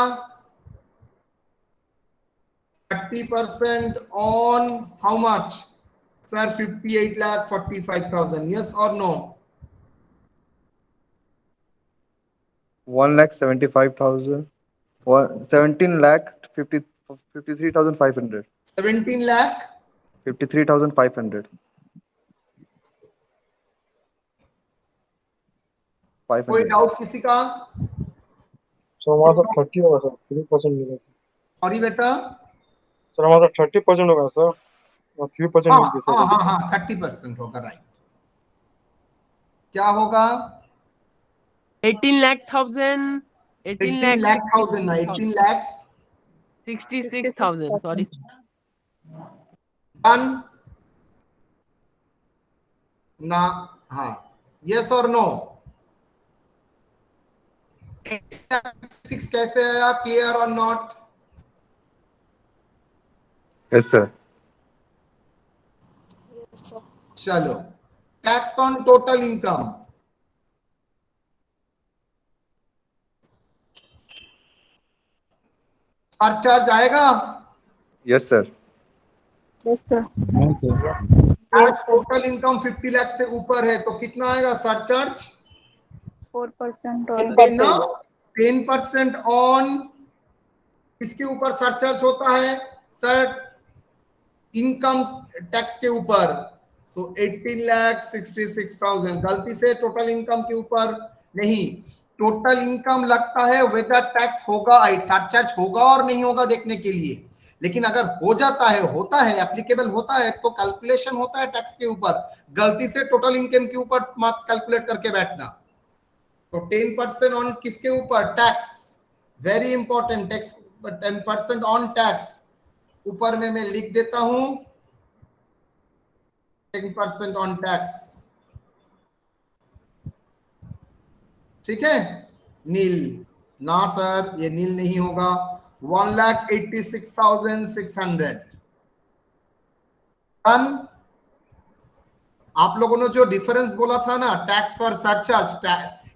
30% on how much? Sir 58,45,000, yes or no? 1,75,000. 17 lakh 53,500. 17 lakh 53,500. कोई 500. डाउट किसी का? सर हमारा 30 होगा सर, 3% मिलेगा सॉरी बेटा। सर, हमारा 30% होगा सर, और 3% हाँ मिल गया हाँ सर। हाँ हाँ 30% होगा, राइट। क्या होगा? 18 lakh thousand, 18 18 lakh lakh thousand ना, 18 lakhs 66,000. Sorry. डन ना? हाँ, यस और नो? 6 कैसे आया? क्लियर और नॉट? Yes, sir. चलो, tax on total income surcharge आएगा? Yes, sir. Yes, sir. आज टोटल इनकम 50 लाख से ऊपर है तो कितना आएगा सरचार्ज? 4% और 10% ऑन इसके ऊपर सरचार्ज होता है सर, इनकम टैक्स के ऊपर। सो 18,66,000 गलती से टोटल इनकम के ऊपर नहीं, टोटल इनकम लगता है वेदर टैक्स होगा, सरचार्ज होगा और नहीं होगा देखने के लिए। लेकिन अगर हो जाता है, होता है, एप्लीकेबल होता है, तो कैलकुलेशन होता है टैक्स के ऊपर। गलती से टोटल इनकम के ऊपर मत कैलकुलेट करके बैठना। तो 10% ऑन किसके ऊपर? Tax, very important, tax 10% on tax. ऊपर में मैं लिख देता हूं 10% ऑन टैक्स, ठीक है। नील ना सर, ये नील नहीं होगा। 1,86,600 डन। आप लोगों ने जो डिफरेंस बोला था ना टैक्स और सरचार्ज,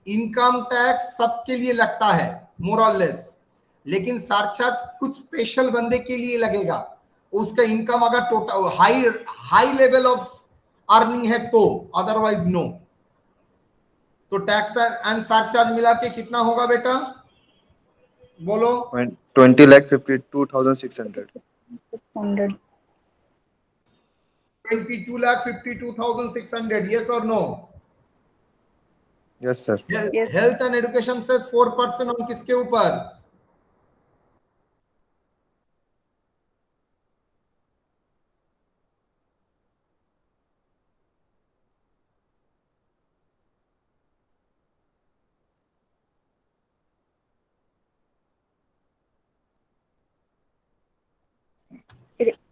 इनकम टैक्स सबके लिए लगता है मोर और लेस, लेकिन सरचार्ज कुछ स्पेशल बंदे के लिए लगेगा। उसका इनकम अगर total high level of earning है तो, अदरवाइज नो। तो टैक्स एंड सरचार्ज मिला के कितना होगा बेटा, बोलो। 20,52,600. 600. 22,52,600, yes or no? Yes, sir. Yes. Health and education से 4% ऑन किसके ऊपर?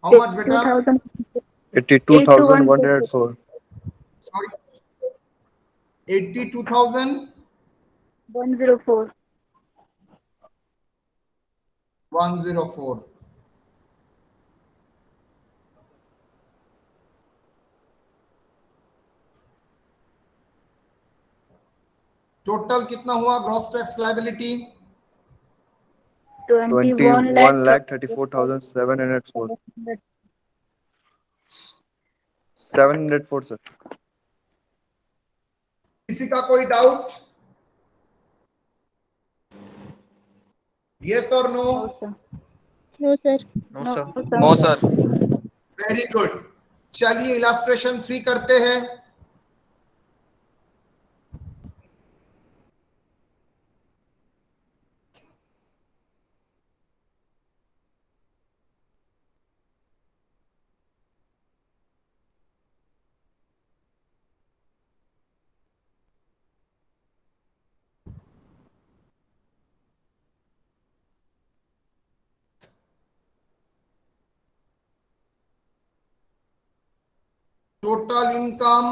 How much beta? 82,104. Sorry, 82,000 104. 104। Total कितना हुआ ग्रॉस टैक्स लायबिलिटी? 21,34,704. 704, sir. किसी का कोई डाउट? यस और no? No, sir. No, sir. No sir. Very good. चलिए इलास्ट्रेशन 3 करते हैं। Total income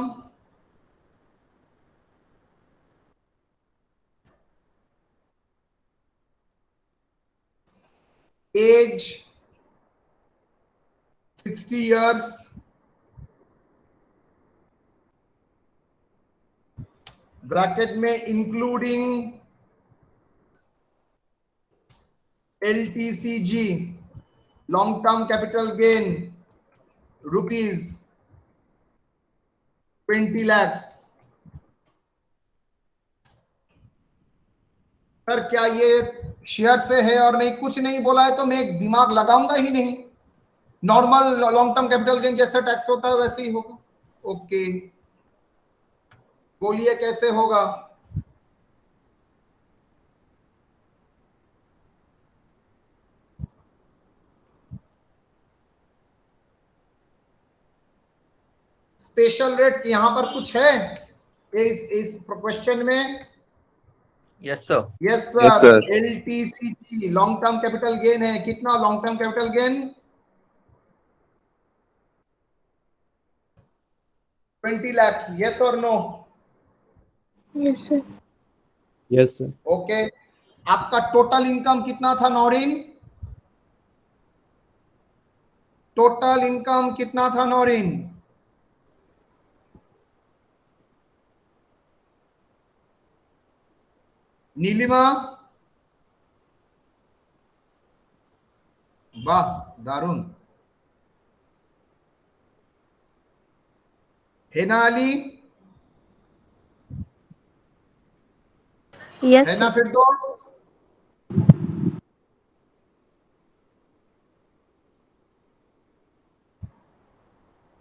as 60 years, bracket में including LTCG, long term capital gain, ₹20 lakhs। Sir क्या ये शेयर से है और नहीं, कुछ नहीं बोला है तो मैं दिमाग लगाऊंगा ही नहीं। Normal long term capital gain जैसा टैक्स होता है वैसे ही होगा। ओके, बोलिए कैसे होगा? स्पेशल रेट यहां पर कुछ है इस क्वेश्चन में? Yes, sir. Yes Yes, sir. sir. LTCG long term capital gain है, कितना long term capital gain? 20 lakh, yes और no? Yes, sir. Yes, sir. Okay, आपका टोटल इनकम कितना था नौरीन? टोटल इनकम कितना था नौरीन? नीलिमा? वाह, दारुण। हेना अली? Yes, है ना sir. फिर तो?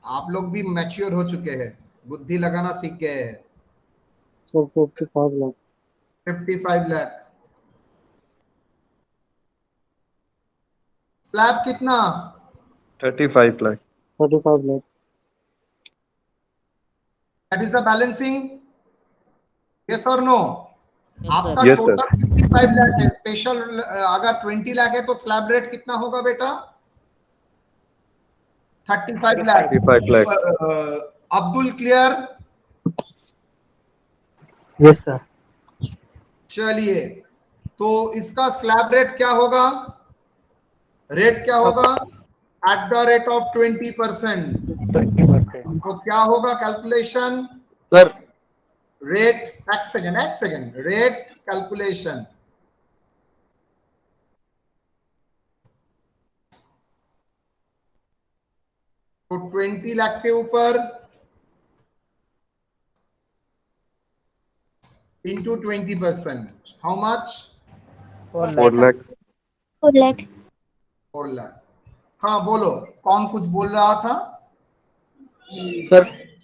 आप लोग भी मैच्योर हो चुके हैं, बुद्धि लगाना सीख गए हैं। Sir, 55 lakh. 55 लाख। स्लैब कितना? 35 lakh. 35 lakh. That is the balancing, yes और नो? Yes, sir. आपका Yes, sir. टोटल 55 लाख है, स्पेशल अगर 20 लाख है तो स्लैब रेट कितना होगा बेटा? 35 lakh. 35 lakh. Abdul clear? Yes sir. चलिए, तो इसका स्लैब रेट क्या होगा? रेट क्या होगा? At the rate of 20%। 20%। तो क्या होगा कैलकुलेशन? सर रेट, एक सेकेंड, रेट कैलकुलेशन। तो 20 लाख के ऊपर into 20%, how much? 4 lakh. 4 lakh. 4 lakh. हाँ बोलो, कौन कुछ बोल रहा था? Sir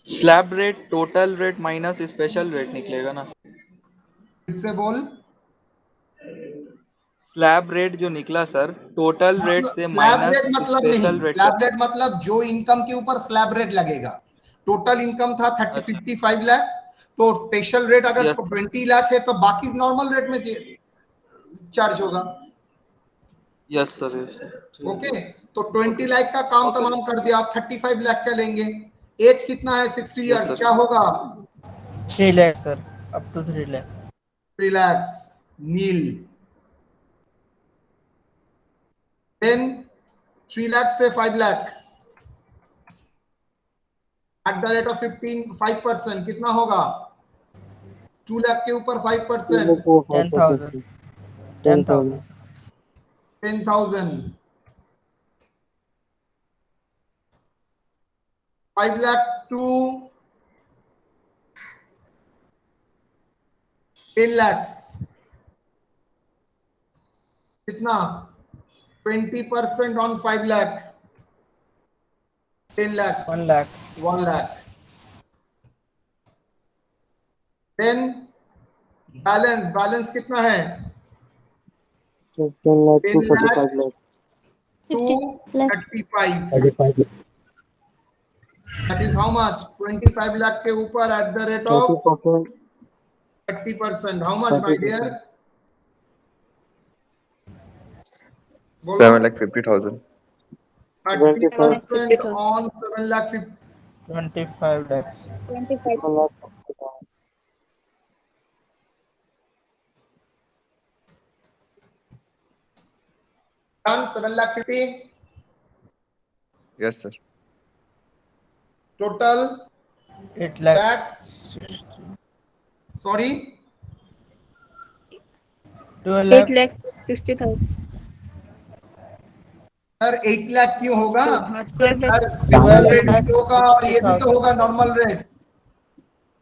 slab rate total rate minus special rate निकलेगा ना। फिर से बोल। स्लैब रेट जो निकला सर, टोटल रेट से स्लैब माइनस रेट मतलब नहीं, स्पेशल रेट स्लैब रेट मतलब जो इनकम के ऊपर स्लैब रेट लगेगा। टोटल इनकम था 55 लाख, तो स्पेशल रेट अगर यस 20 लाख है तो बाकी नॉर्मल रेट में चार्ज होगा। Yes sir yes sir. Okay, तो 20 लाख का काम ओके। तमाम कर दिया, आप 35 लाख का लेंगे। एज कितना है? 60 यस इयर्स। सर। क्या होगा? 3 lakh sir, up to 3 lakh. 3 lakhs nil. Then 3 lakh से 5 lakh at the rate of 5% कितना होगा? 2 लाख के ऊपर 5%, 10,000. 10,000. 10,000। 5 lakh to 10 lakhs कितना? 20% on 5 lakh, 10 lakhs, 1 lakh. 1 lakh। Then balance कितना है? 10 lakh 10 to lakh 35 lakh. to 50 lakh. 35, 35 lakh. that is how much? 25 lakh के ऊपर at the rate of 30%. 30%, how much my dear? 30%. बोलो। 7,50,000. 30% 50,000. on 7 lakh 25 lakhs. 25. 1 lakh 60,000. done, 7 lakh 50 Yes, sir. total 8 lakh. tax, sorry, 12 8 lakh. lakh 60,000. Sir 8 lakh क्यों होगा? हाँ 12 lakh. Sir special 12 rate lakh भी होगा और ये भी तो 60,000. होगा नॉर्मल रेट।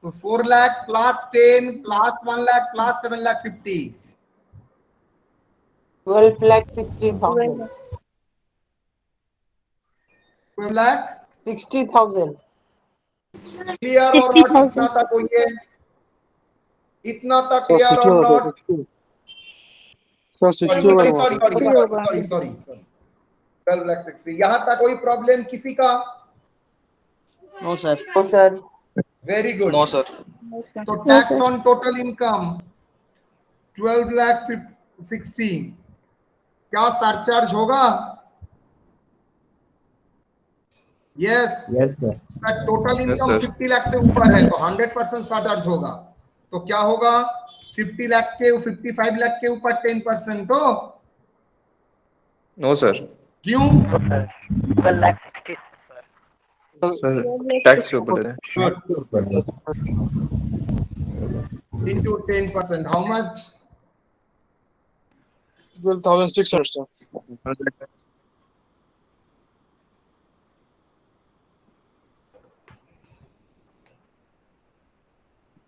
तो 4 lakh plus 10 plus 1 lakh plus 7 lakh 50, 12 lakh 12 60,000. lakh. 12 lakh 60,000. Clear और नॉट? इतना 60,000. तक कोई है? इतना तक Sir, क्लियर 60 और होगा नॉट? sir. 60. Sir, 60 सॉरी होगा सॉरी वहाँ पे. सॉरी होगा। Sorry sorry sorry 12 lakh 60। यहां तक कोई प्रॉब्लम किसी का? No sir. No, sir. Very good. No sir. No, sir. तो No, tax sir. On total income 12 lakh 60, क्या सरचार्ज होगा? Yes sir, total Yes, income sir. 50 lakh से ऊपर है तो 100% सरचार्ज होगा। तो क्या होगा? 50 लाख के 55 लाख के ऊपर 10% तो No, sir. क्यों? Sir, 12 lakh tax के ऊपर है. Good, into 10%, how much? 12,600 sir.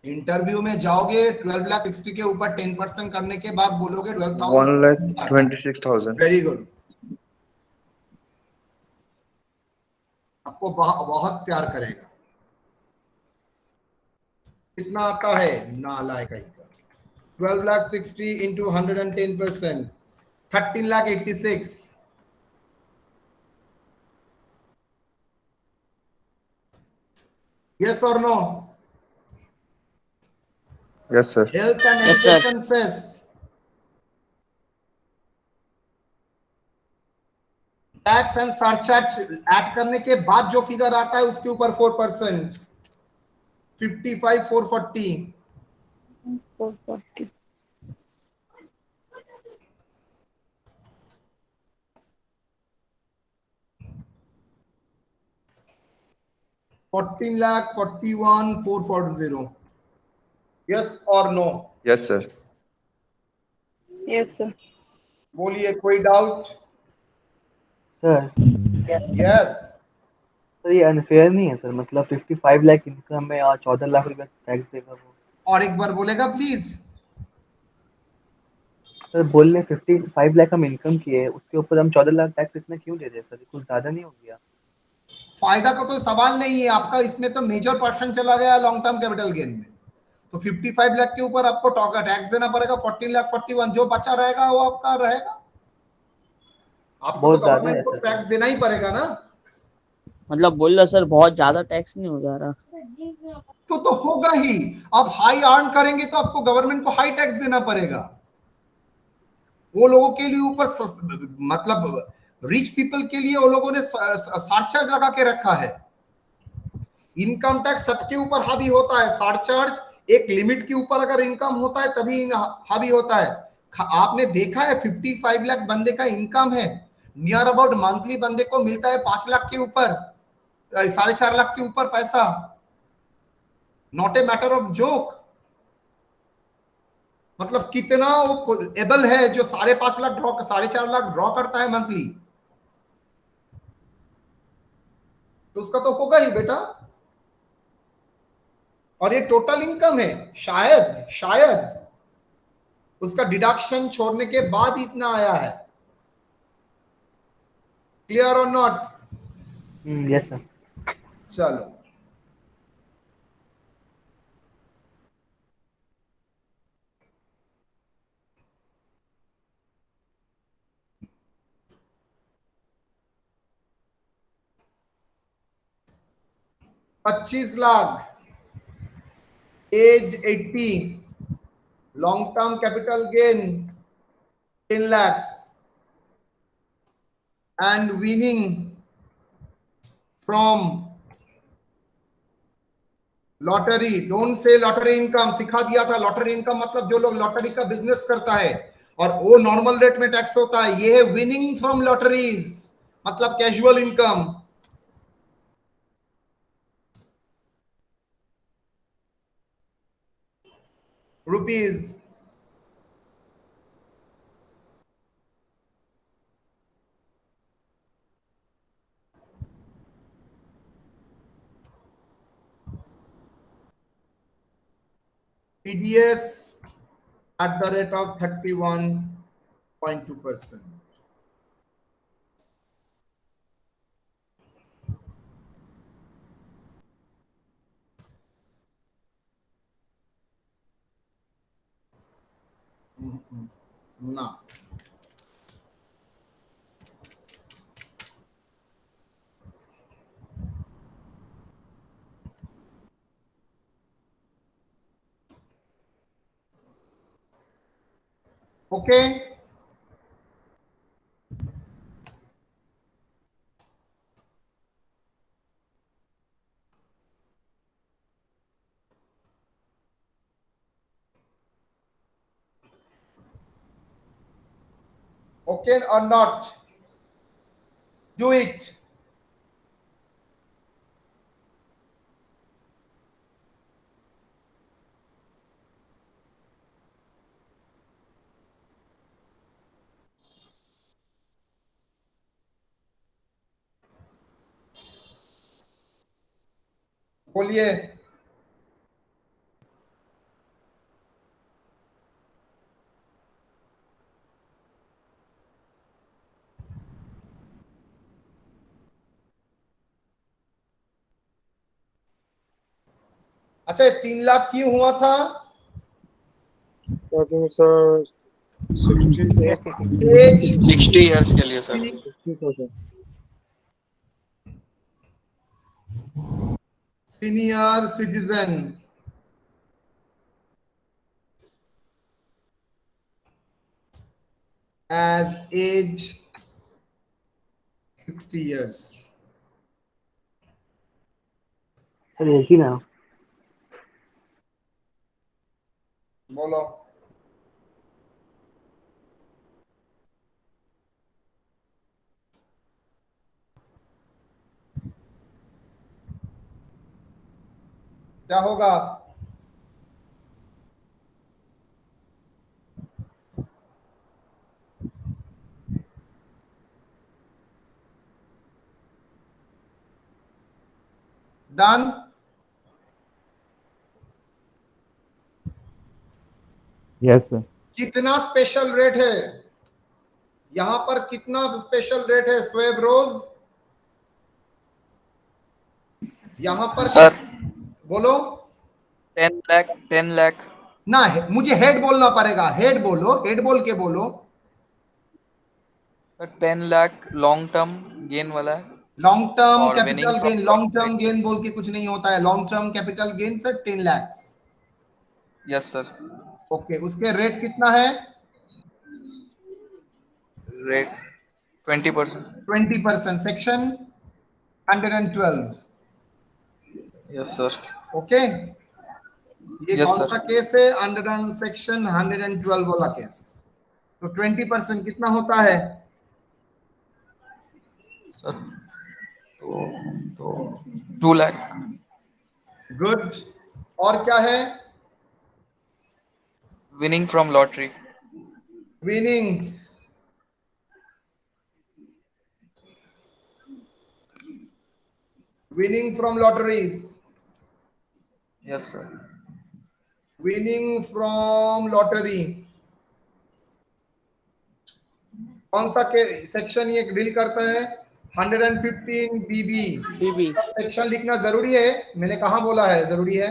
Interview में जाओगे 12 लाख 60 के ऊपर 10% करने के बाद बोलोगे 12,000। 1,26,000. वेरी गुड, आपको बहुत प्यार करेगा। कितना आता है? नालायक कहीं का। 12 lakh 60 into 110%, 13 lakh 86। Yes or no? Yes, sir. Health and Yes, sir. expenses. Tax and surcharge add करने के बाद जो फिगर आता है उसके ऊपर 4%, 55,440। 440. 14,41,440. यस और no? Yes, sir. Yes, sir. बोलिए, कोई डाउट? Sir yes. सर ये अनफेयर नहीं है सर, मतलब 55 लाख इनकम में और 14 लाख रुपए टैक्स देगा वो। और एक बार बोलेगा प्लीज? सर बोल रहे 55 लाख हम इनकम किए, उसके ऊपर हम 14 लाख टैक्स इतना क्यों दे रहे हैं सर? ये कुछ ज्यादा नहीं हो गया? फायदा का तो सवाल नहीं है आपका, इसमें तो मेजर पर्सन चला गया लॉन्ग टर्म कैपिटल गेन में। तो 55 लाख के ऊपर आपको टैक्स देना पड़ेगा 14,41,000। जो बचा रहेगा वो आपका रहेगा। आपको तो बहुत ज्यादा है गवर्नमेंट को सर। टैक्स देना ही पड़ेगा ना। मतलब बोल रहा सर बहुत ज्यादा टैक्स नहीं हो जा रहा? तो होगा ही। आप हाई अर्न करेंगे तो आपको गवर्नमेंट को हाई टैक्स देना पड़ेगा। वो लोगों के लिए ऊपर मतलब रिच पीपल के लिए वो लोगों ने सरचार्ज लगा के रखा है। इनकम टैक्स सबके ऊपर हावी होता है, सरचार्ज एक लिमिट के ऊपर अगर इनकम होता है तभी हावी होता है। आपने देखा है 55 लाख बंदे का इनकम है, नियर अबाउट मंथली बंदे को मिलता है 5 लाख के ऊपर, 4.5 लाख के ऊपर पैसा। Not a matter of joke. मतलब कितना वो एबल है जो 5.5 लाख ड्रॉ 4.5 लाख ड्रॉ करता है मंथली, तो उसका तो होगा ही बेटा। और ये टोटल इनकम है, शायद शायद उसका डिडक्शन छोड़ने के बाद इतना आया है। क्लियर और नॉट? Yes sir. चलो ₹25,00,000, as 80, long term capital gain 10 lakhs and winning from lottery. Don't say lottery income, सिखा दिया था। लॉटरी इनकम मतलब जो लोग लॉटरी का बिजनेस करता है और वो नॉर्मल रेट में टैक्स होता है। ये है विनिंग फ्रॉम लॉटरीज, मतलब casual income. Rupees. TDS at the rate of 31.2%. ना okay. Okay or not? Do it. बोलिए। अच्छा, 3 लाख क्यों हुआ था? I think it's 60 years. As 60 years के लिए sir. 60,000. Senior citizen as age 60 years. Sir एक ही ना बोलो। क्या होगा? डन। Yes sir. कितना स्पेशल रेट है यहां पर? कितना स्पेशल रेट है स्वेब रोज यहां पर? सर बोलो 10 लाख 10 लाख ना। मुझे हेड बोलना पड़ेगा। हेड बोलो, हेड बोल के बोलो। Sir 10 lakh long term gain वाला है लॉन्ग टर्म और capital winning gain, from long term gain बोल के कुछ नहीं होता है। Long term capital gain sir 10 lakhs। Yes sir okay, उसके रेट कितना है? Rate 20%। 20%। Section 112। Yes sir okay, ये यस कौन सा सर केस है? अंडर सेक्शन 112 वाला केस। तो 20% कितना होता है? सर तो 2 लाख। गुड। और क्या है? Winning from lottery. Winning winning from lotteries. Yes sir winning from lottery कौन सा के सेक्शन ये डील करता है? 115 बीबी। बीबी सब सेक्शन लिखना जरूरी है। मैंने कहा बोला है जरूरी है?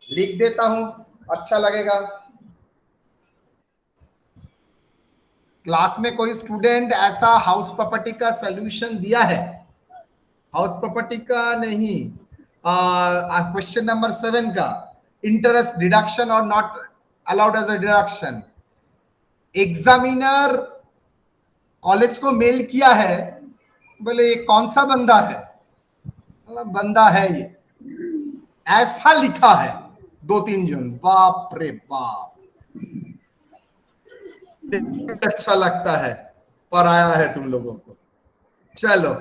लिख देता हूं, अच्छा लगेगा। क्लास में कोई स्टूडेंट ऐसा हाउस प्रॉपर्टी का सॉल्यूशन दिया है? हाउस प्रॉपर्टी का नहीं, क्वेश्चन नंबर 7 का, इंटरेस्ट डिडक्शन और not allowed as a deduction. Examiner college को मेल किया है, बोले ये कौन सा बंदा है? मतलब बंदा है ये, ऐसा लिखा है 2-3 जन। बाप रे बाप, अच्छा लगता है पर आया है तुम लोगों को। चलो,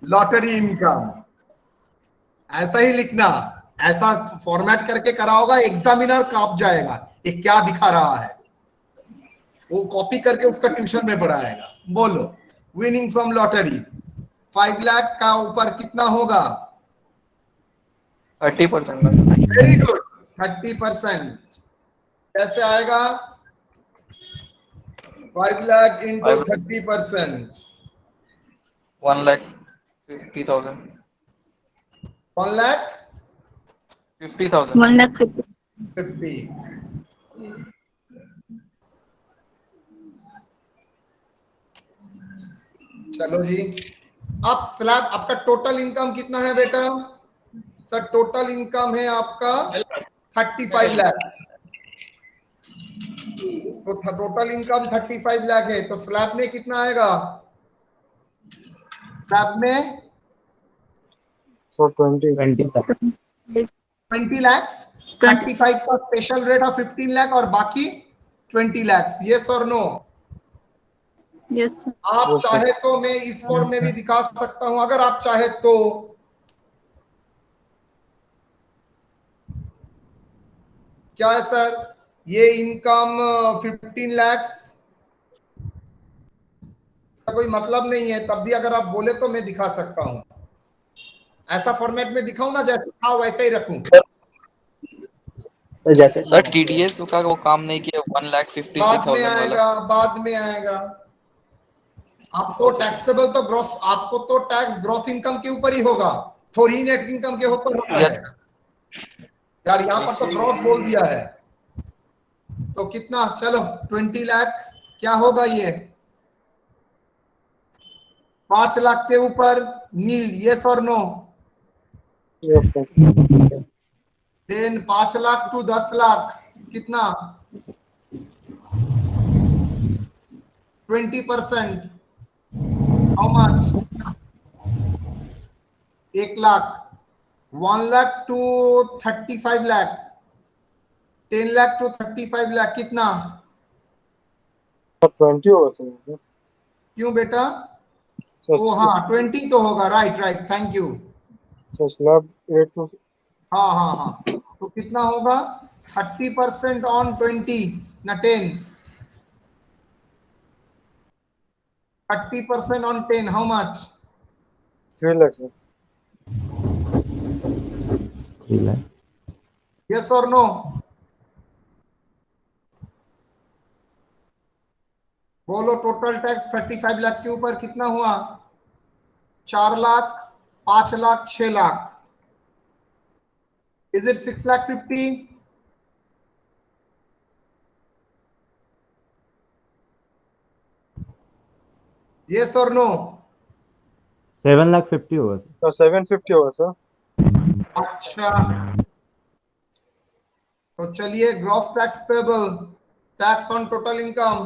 लॉटरी इनकम ऐसा ही लिखना, ऐसा फॉर्मेट करके कराओगा, एग्जामिनर कांप जाएगा ये क्या दिखा रहा है। वो कॉपी करके उसका ट्यूशन में पढ़ाएगा। बोलो, विनिंग फ्रॉम लॉटरी 5 लाख का ऊपर कितना होगा? 30%। Very good, 30%। कैसे आएगा? 5 लाख इंटू 30%। 1,50,000। 1,50,000। 1,50,000। चलो जी, अब स्लैब आपका टोटल इनकम कितना है बेटा? सर टोटल इनकम है आपका 35 लाख। तो टोटल इनकम 35 लाख है, तो स्लैब में कितना आएगा? स्लैब में सर 20 20 lakhs। 35 का स्पेशल रेट ऑफ 15 लाख और बाकी 20 lakhs। यस और नो? Yes, sir. आप Yes, sir. चाहे तो मैं इस फॉर्म में भी दिखा सकता हूं, अगर आप चाहे तो। क्या है सर? ये इनकम 15 lakhs का कोई मतलब नहीं है, तब भी अगर आप बोले तो मैं दिखा सकता हूं। ऐसा फॉर्मेट में दिखाऊं ना, जैसे था वैसे ही रखूं? सर जैसे सर टीडीएस का वो काम नहीं किया बाद में 1,53,000 वाला। आएगा, बाद में आएगा। आपको टैक्सेबल तो ग्रॉस, आपको तो टैक्स ग्रॉस इनकम के ऊपर ही होगा, थोड़ी नेट इनकम के ऊपर होता है। यार यहाँ पर तो ग्रॉस बोल दिया है। तो कितना? चलो 20 लाख क्या होगा? ये 5 लाख के ऊपर नील। यस और no? Yes sir. Then 5 lakh to 10 lakh कितना? 20%। How much? 1 lakh, 1 lakh to 35 lakh, 10 lakh to 35 lakh, कितना? 20 होगा सर। क्यों बेटा? सर ओ हाँ 20 तो होगा, right right, thank you. Sir slab 8 to हाँ हाँ हाँ, तो कितना होगा? 30% ऑन 20 ना 10? 30% on 10, how much? 3 lakhs sir. 3 lakh. Yes और नो? बोलो, टोटल टैक्स 35 लाख के ऊपर कितना हुआ? 4 lakh, 5 lakh, 6 lakh. Is it 6 lakh 50? Yes और नो? 7,50,000 होगा सर. सर 750 होगा सर। अच्छा, तो चलिए, gross tax payable, tax on total income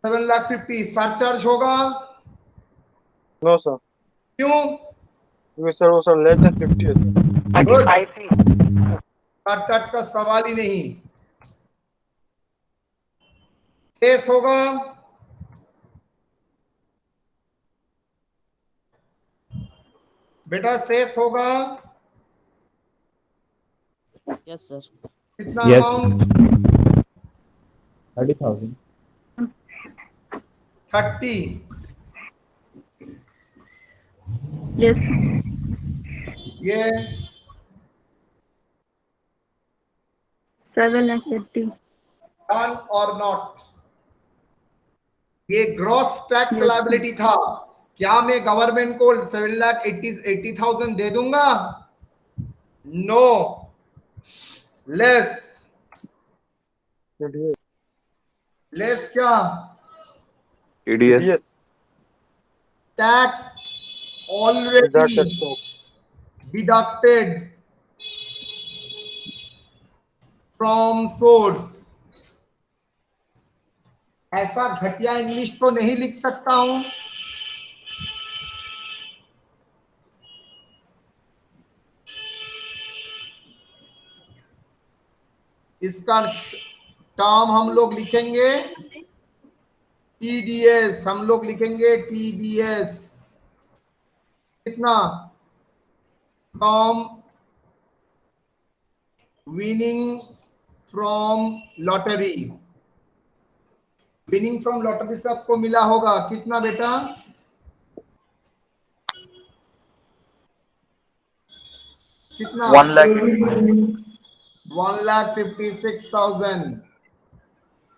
7 lakh 50, surcharge होगा? नो सर, क्यों? क्योंकि सर वो सर लेस देन 50 है सर। सरचार्ज का सवाल ही नहीं। शेष होगा? बेटा शेष होगा यस सर। कितना Yes. अमाउंट? 30,000. 30। Yes. ये 7,80,000. डन और नॉट? ये ग्रॉस टैक्स Yes. लायबिलिटी था। क्या मैं गवर्नमेंट को 7,80,000 दे दूंगा? No, less. TDS लेस क्या? TDS. TDS tax deduct already tax off. Deducted from source. ऐसा घटिया इंग्लिश तो नहीं लिख सकता हूं। इसका टर्म हम लोग लिखेंगे टीडीएस, हम लोग लिखेंगे टीडीएस। कितना? From winning from lottery. Winning from lottery से आपको मिला होगा कितना बेटा? कितना? 1 lakh 1,56,000।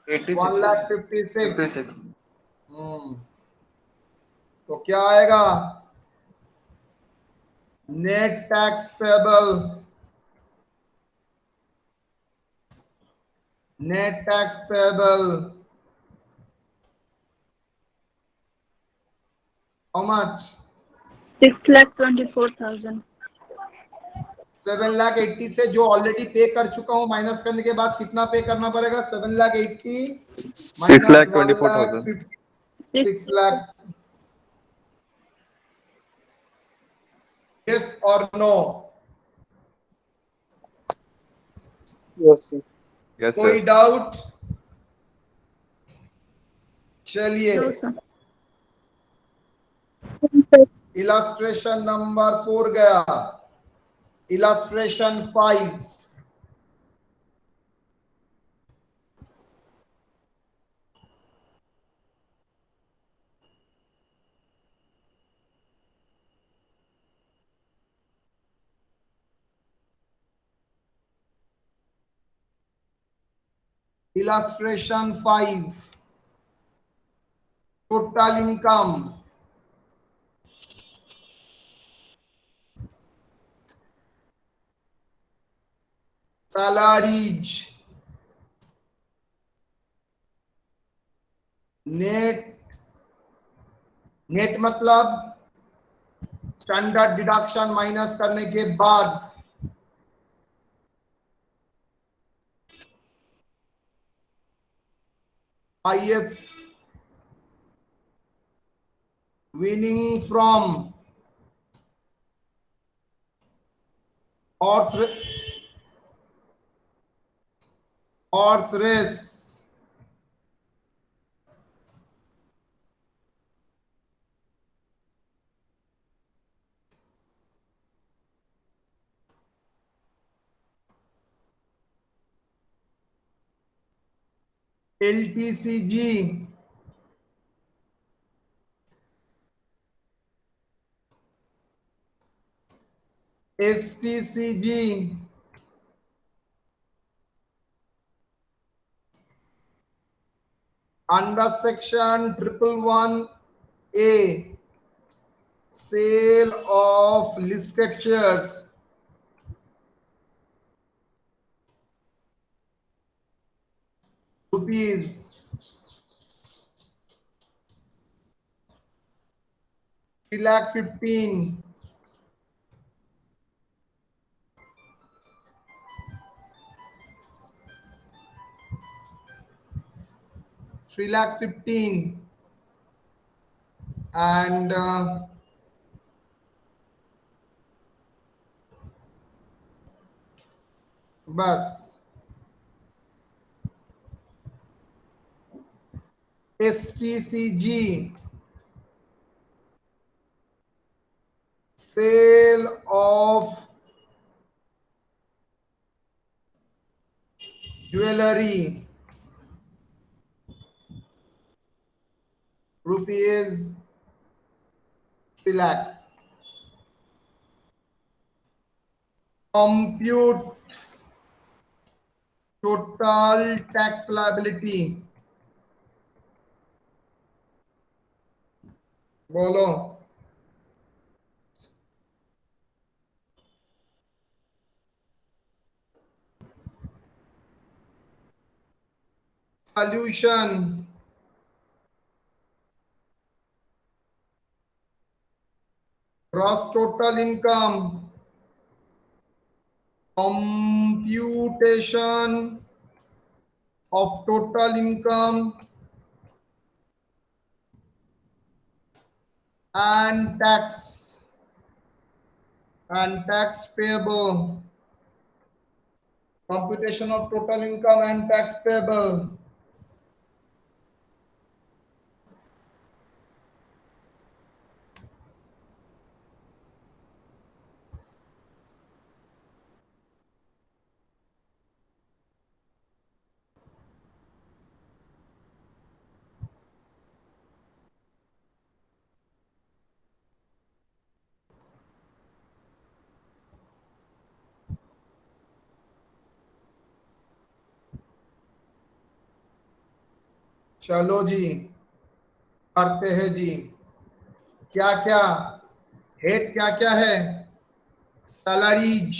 86 1,56,000। 56. तो क्या आएगा? Net tax payable, net tax payable how much? 6,24,000. 7,80,000 से जो ऑलरेडी पे कर चुका हूं माइनस करने के बाद कितना पे करना पड़ेगा? 7,80,000 माइनस 6,24,000. 6 लाख। यस और नो? Yes sir. Yes कोई sir. डाउट? चलिए, No, sir. इलास्ट्रेशन नंबर 4 गया। Illustration 5। Illustration 5, total income, salaries, net, net मतलब स्टैंडर्ड डिडक्शन माइनस करने के बाद if winning from horse race, LTCG, STCG, under section 111A, sale of listed shares, rupees 3,15,000, 3,15,000, and bus. STCG, sale of jewelry, rupees 3 lakh. Compute total tax liability. बोलो. Solution. Gross total income. Computation of total income and tax payable. Computation of total income and tax payable. चलो जी, करते हैं जी. क्या क्या head क्या क्या है? Salaries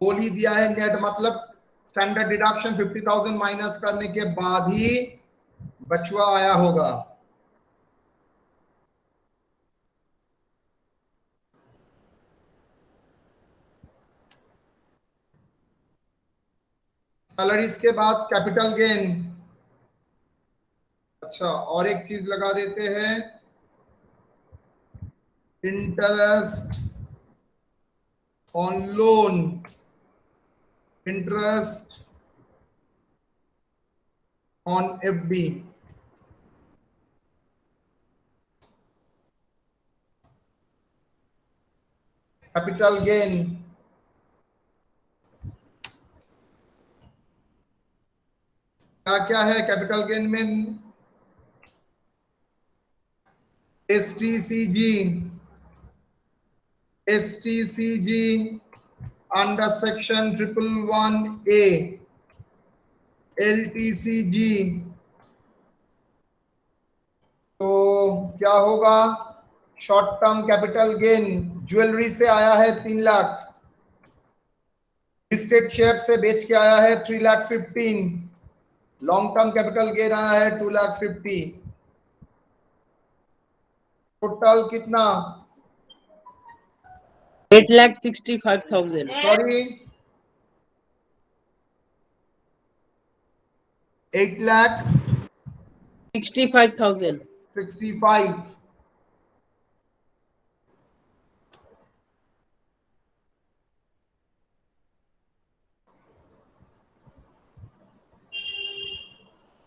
बोल ही दिया है. नेट मतलब स्टैंडर्ड डिडक्शन 50,000 माइनस करने के बाद ही बचवा आया होगा. सैलरीज के बाद कैपिटल गेन. अच्छा, और एक चीज लगा देते हैं, interest on loan, interest on FD. Capital gain क्या क्या है? कैपिटल गेन में STCG under section 111A, LTCG. तो क्या होगा? Short term capital gain jewellery से आया है 3 लाख, लिस्टेड शेयर से बेच के आया है 3,15,000, लॉन्ग टर्म कैपिटल गेन आया है 2,50,000. टोटल कितना? 8,65,000. Sorry, 8,65,000. 65,000. 65.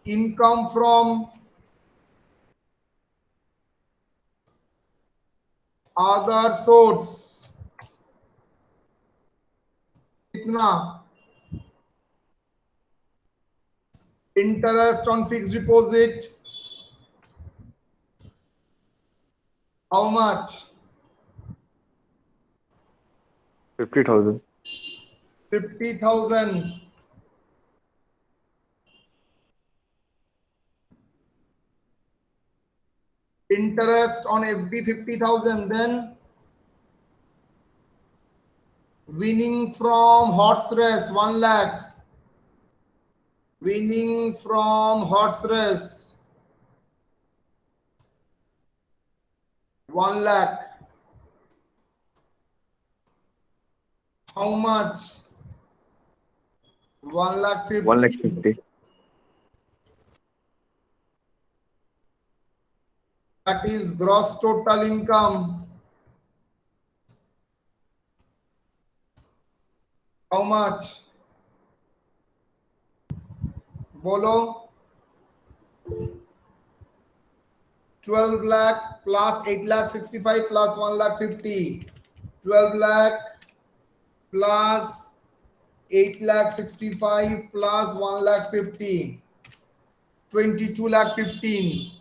Income from other source कितना? Interest on fixed deposit, how much? 50,000. 50,000. Interest on FD 50,000. Then winning from horse race 1 lakh. Winning from horse race 1 lakh. How much? 1 lakh 50. 1,50,000. That is gross total income. How much? Bolo. 12 lakh plus 8 lakh 65 plus 1 lakh 50. 12 lakh plus 8 lakh 65 plus 1 lakh 50. 22 lakh 15.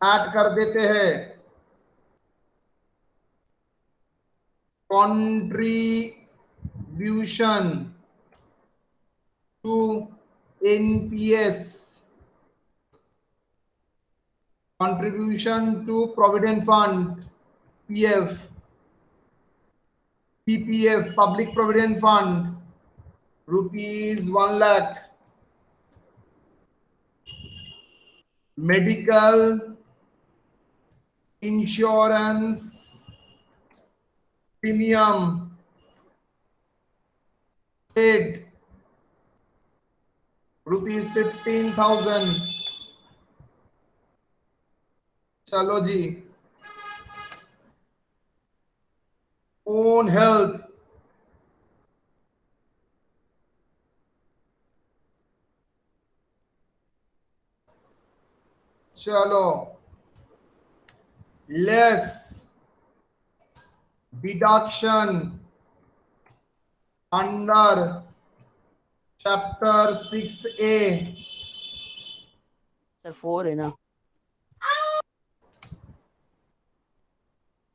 Add कर देते हैं contribution to NPS, contribution to provident fund, PF, PPF, public provident fund, rupees 1 lakh. Medical insurance premium paid rupees 15,000. चलो जी. Own health चलो. Less deduction under chapter 6A. Sir 4 है ना?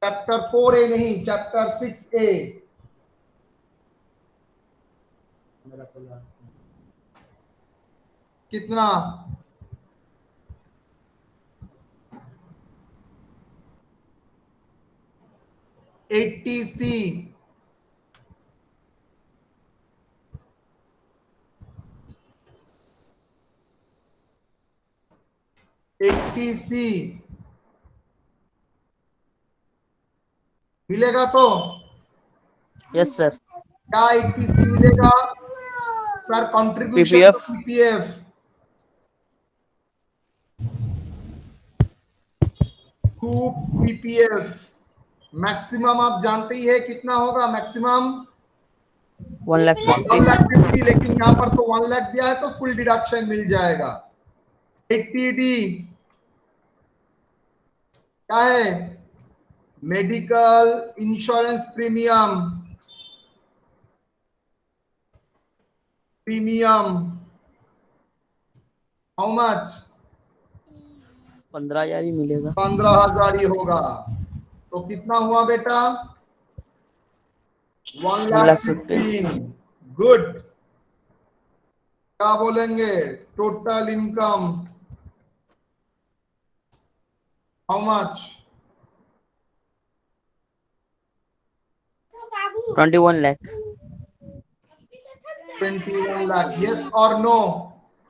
Chapter 4A नहीं, chapter 6A. कितना? 80C. 80C मिलेगा तो? Yes sir. क्या 80C मिलेगा सर? Contribution PPF. PPF to PPF. Maximum आप जानते ही है कितना होगा मैक्सिमम? 1,50,000. 1,50,000. लेकिन यहाँ पर तो 1 लाख दिया है तो फुल डिडक्शन मिल जाएगा. 80D क्या है? Medical insurance premium. How much? 15,000 ही मिलेगा. 15,000 ही होगा. तो कितना हुआ बेटा? 1,15,000. गुड. क्या बोलेंगे? Total income how much? 21 lakh. 21 lakh. Yes और नो?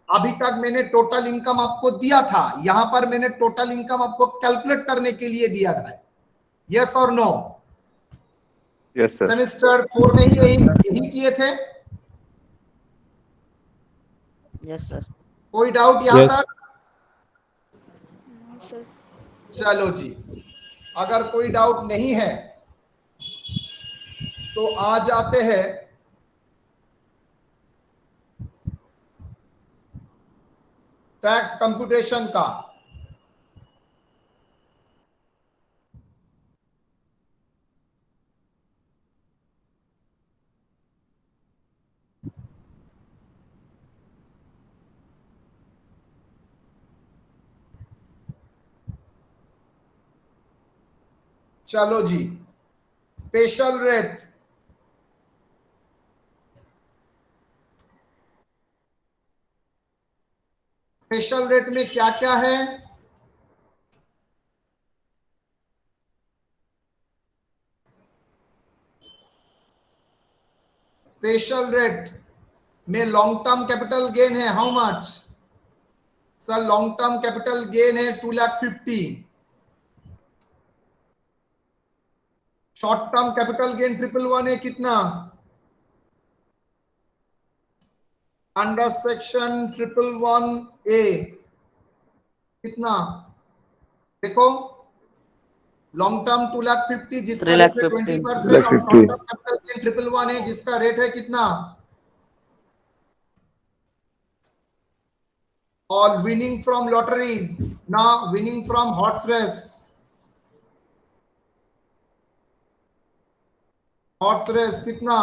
अभी तक मैंने टोटल इनकम आपको दिया था, यहां पर मैंने टोटल इनकम आपको कैलकुलेट करने के लिए दिया था. यस और नो? Yes, sir. सेमेस्टर 4 में ही यही किए थे. Yes sir. कोई डाउट यहाँ Yes. तक? चलो जी, अगर कोई डाउट नहीं है तो आ जाते हैं टैक्स कंप्यूटेशन का। चलो जी, स्पेशल रेट, स्पेशल रेट में क्या क्या है? स्पेशल रेट में लॉन्ग टर्म कैपिटल गेन है how much? Sir long term capital gain है 2,50,000। शॉर्ट टर्म कैपिटल गेन 111 है कितना? अंडर सेक्शन 111A कितना? देखो, लॉन्ग टर्म 2,50,000 जिसका रेट है 20% और शॉर्ट टर्म कैपिटल गेन 111 है जिसका रेट है कितना? और विनिंग फ्रॉम लॉटरीज ना winning from horse race. Horse race कितना?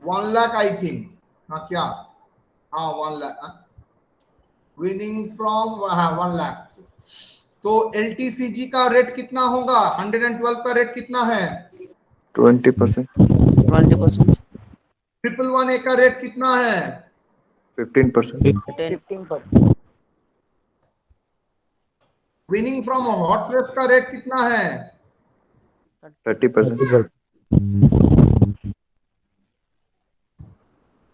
1 लाख आई थिंक। हाँ क्या? हाँ 1 लाख। विनिंग फ्रॉम, हाँ 1 लाख। तो एलटीसीजी का रेट कितना होगा? 112 का रेट कितना है? 20%, 20%, 111A का रेट कितना है? 15%, 10, विनिंग फ्रॉम हॉर्स रेस का रेट कितना है? 30%,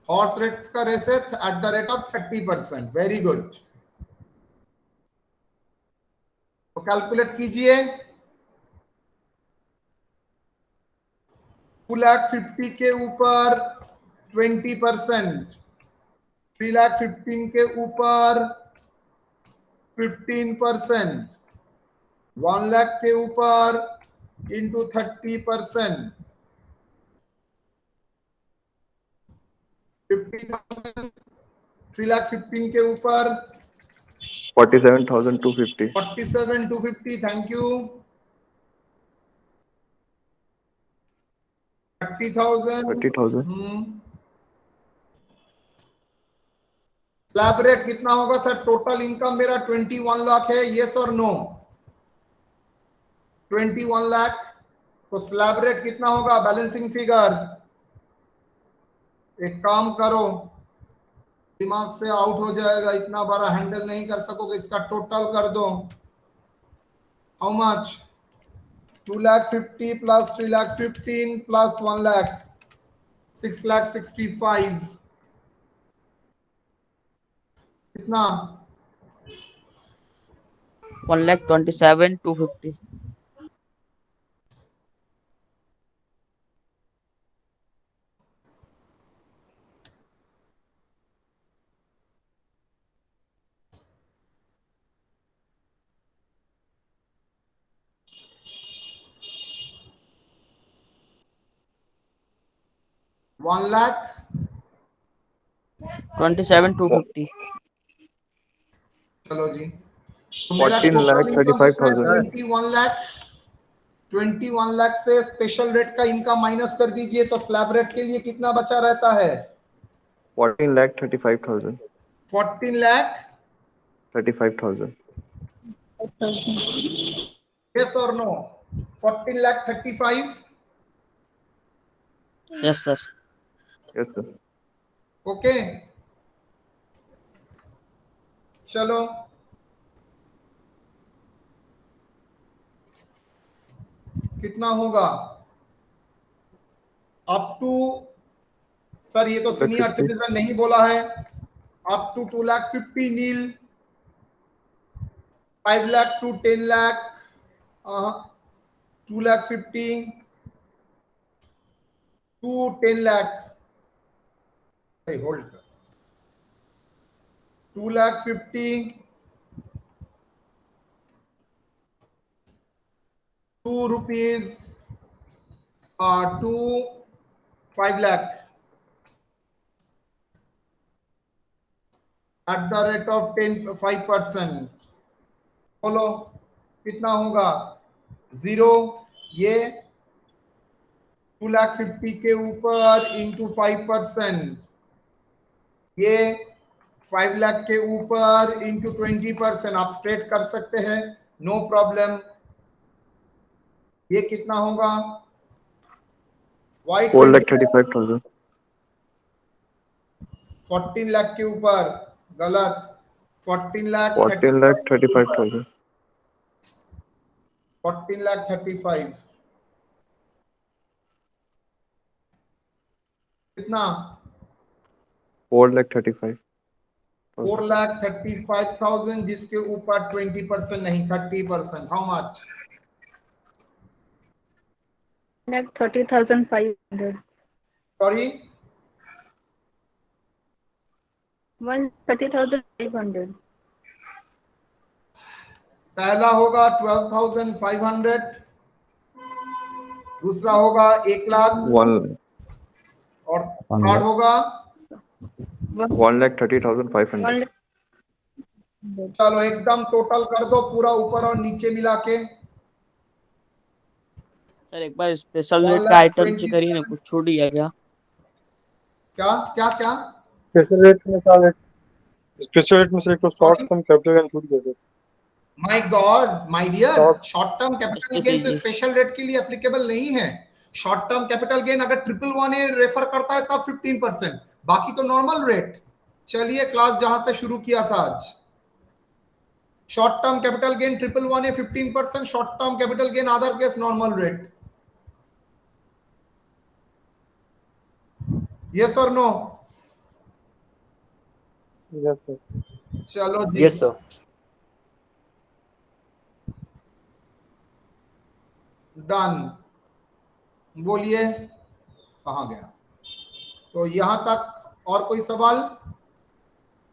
हॉर्स रेट्स का rate at the rate of 30%। Very good. तो कैलकुलेट कीजिए। 2,50,000 के ऊपर 20%, 3,15,000 के ऊपर 15%, 1 लाख के ऊपर इंटू 30%, 50,000, 3,15,000 के ऊपर 47,250, 47,250। Thank you. 30,000। 30,000, स्लैब रेट कितना होगा सर? टोटल इनकम मेरा 21 लाख है, यस और नो? 21 लाख। तो स्लैब रेट कितना होगा? बैलेंसिंग फिगर, एक काम करो, दिमाग से आउट हो जाएगा, इतना बड़ा हैंडल नहीं कर सकोगे, इसका टोटल कर दो। How much? 2,50,000 plus 3,15,000 plus 1 lakh, 6,65,000 कितना? 1,27,250, वन लाख 27,250, चलो जी, तो मेरा 14 टोटल lakh इनकम कितना है? 35,000, 21 लाख। 21 लाख से स्पेशल रेट का इनकम माइनस कर दीजिए तो स्लैब रेट के लिए कितना बचा रहता है? 14,35,000, 14 लाख। 35,000, यस और no? 14 lakh 35। Yes sir. yes sir, okay, चलो कितना होगा? अप टू, सर ये तो सीनियर 50, सिटीजन नहीं बोला है। Up to 2,50,000 nil, 5 lakh to 10 lakh 2,50,000, to 10 lakh, hold कर, 2,50,000, 2 rupees, 5 lakh at the rate of 5%। बोलो कितना होगा? 0, ये 2,50,000 के ऊपर इंटू 5%, ये 5 लाख के ऊपर इंटू 20%। आप स्ट्रेट कर सकते हैं, नो प्रॉब्लम। ये कितना होगा? 4,35,000। 14 लाख के ऊपर, गलत, 14 लाख 14,35,000। 14,35,000 कितना? 4,35,000। 4,35,000 जिसके ऊपर 20% नहीं, 30%। How much? 1,30,500. सॉरी, 1,30,500. पहला होगा 12,500, दूसरा होगा 1 लाख, 1 और थर्ड होगा, 1,30,500। चलो एकदम टोटल कर दो पूरा ऊपर और नीचे मिला के। सर एक बार स्पेशल रेट का आइटम चेक करिए ना, कुछ छूट गया क्या? क्या क्या क्या? स्पेशल रेट में क्या है? स्पेशल रेट में से एक तो शॉर्ट टर्म कैपिटल गेन छूट गया sir. My god my dear, Short- short term capital STCG gain तो स्पेशल रेट के लिए एप्लीकेबल नहीं है। शॉर्ट टर्म कैपिटल गेन अगर 111 रेफर करता है तब 15%, बाकी तो नॉर्मल रेट। चलिए क्लास जहां से शुरू किया था आज, short term capital gain 111 15%, short term capital gain other case normal rate. Yes और नो? Yes sir. चलो जी, यस सर। डन। बोलिए कहां गया? तो यहां तक और कोई सवाल?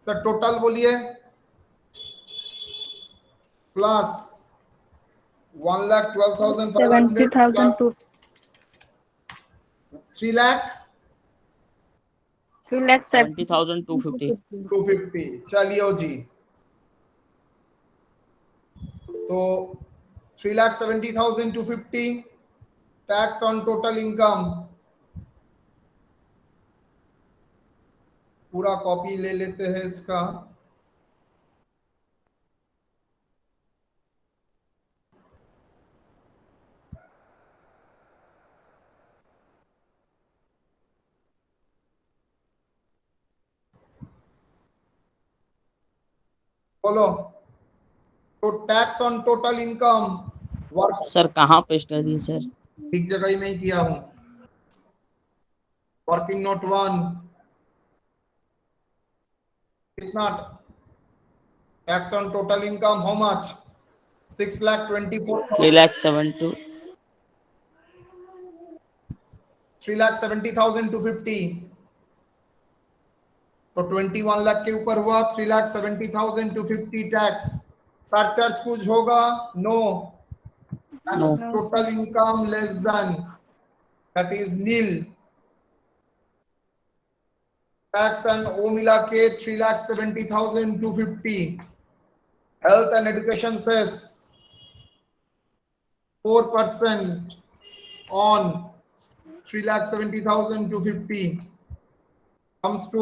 सर टोटल बोलिए। Plus 1,12,500 70,000 plus to 3 lakh 70,250। 250। चलिए जी, तो 3,70,250 टैक्स ऑन टोटल इनकम। पूरा कॉपी ले लेते हैं इसका। बोलो, तो tax on total income work sir कहाँ पेस्ट कर दिए सर? ठीक जगह ही में ही किया हूं। वर्किंग नोट 1 कितना? Tax on total income how much? 6,24,000, 3,70,000। 3,70,250। तो 21 लाख के ऊपर हुआ 3,70,250 टैक्स। सरचार्ज कुछ होगा? No. No. Total income less than, that is nil. Tax and ओ मिला के 3,70,250। Health and education cess 4% on 3,70,250 comes to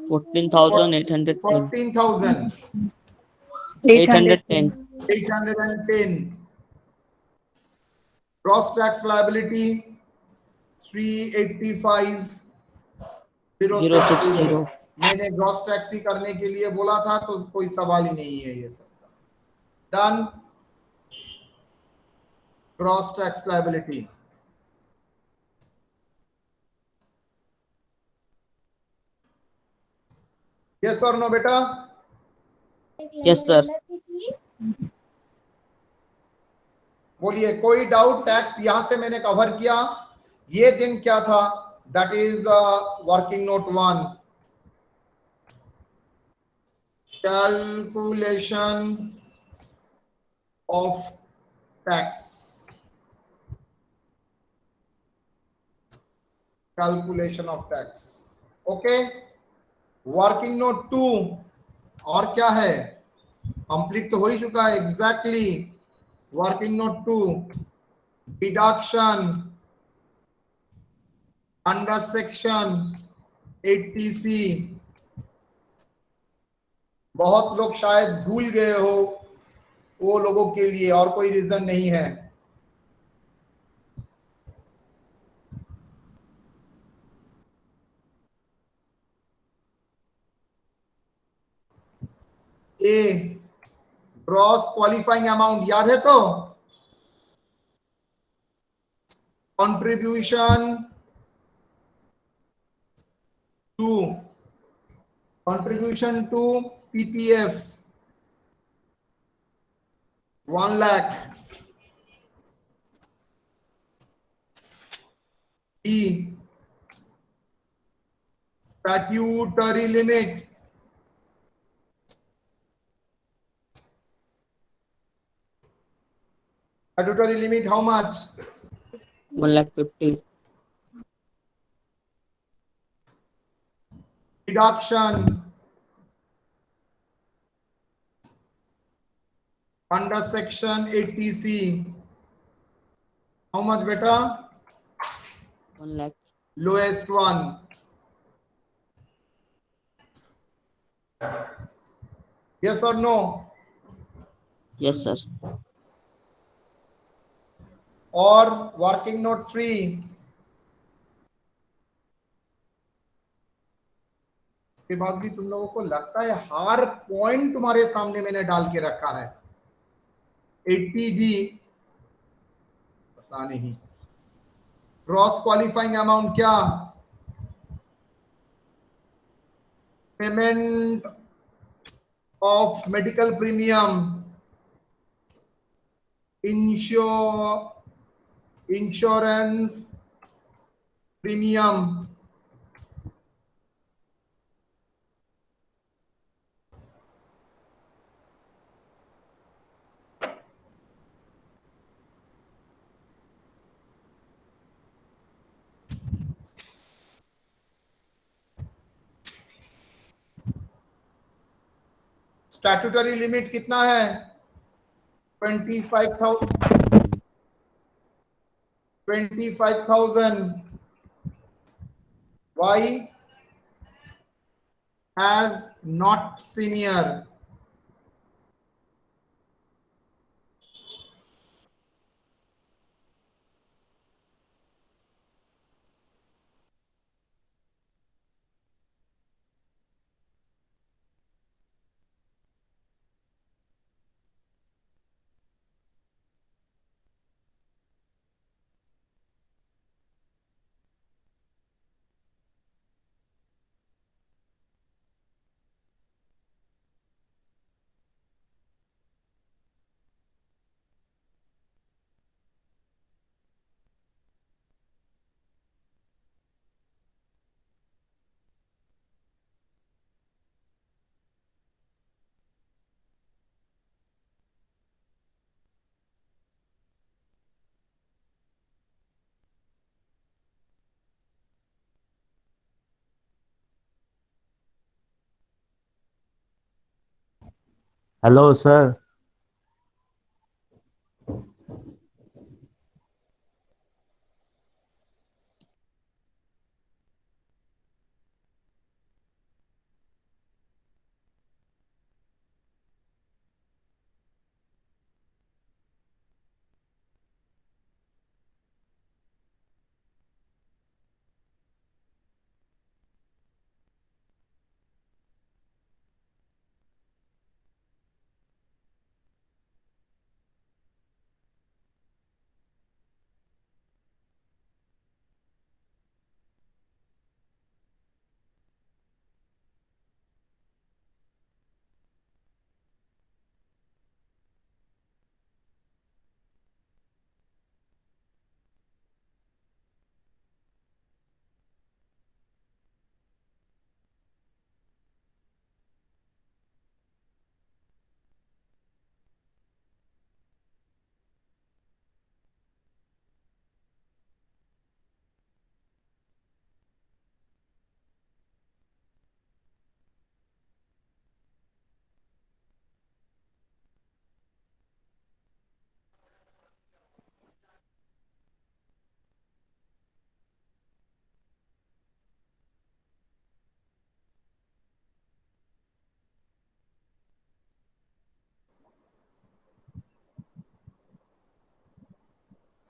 14,810। 14,810। 810। Gross tax liability 385,060। मैंने ग्रॉस टैक्स ही करने के लिए बोला था, तो कोई सवाल ही नहीं है ये सबका। Done. Gross tax liability. Yes और नो बेटा? Yes sir. बोलिए कोई डाउट? टैक्स यहां से मैंने कवर किया, ये दिन क्या था? That is working note 1, calculation of tax, calculation of tax. Okay, working note 2 और क्या है? कंप्लीट तो हो ही चुका है। Exactly, working note 2, deduction under section 80C। बहुत लोग शायद भूल गए हो, वो लोगों के लिए और कोई रीजन नहीं है। ए, ग्रॉस क्वालिफाइंग अमाउंट याद है तो? Contribution to, contribution to PPF 1 lakh. E, statutory limit, statutory limit how much? 1,50,000. Deduction under section 80C how much beta? 1 lakh. Lowest one. Yes or no? Yes, sir. और working note 3, इसके बाद भी तुम लोगों को लगता है हर पॉइंट तुम्हारे सामने मैंने डाल के रखा है। 80D पता नहीं। क्रॉस क्वालिफाइंग अमाउंट क्या? Payment of medical premium, insurance premium, statutory limit कितना है? 25,000। Why? As not senior. Hello, sir.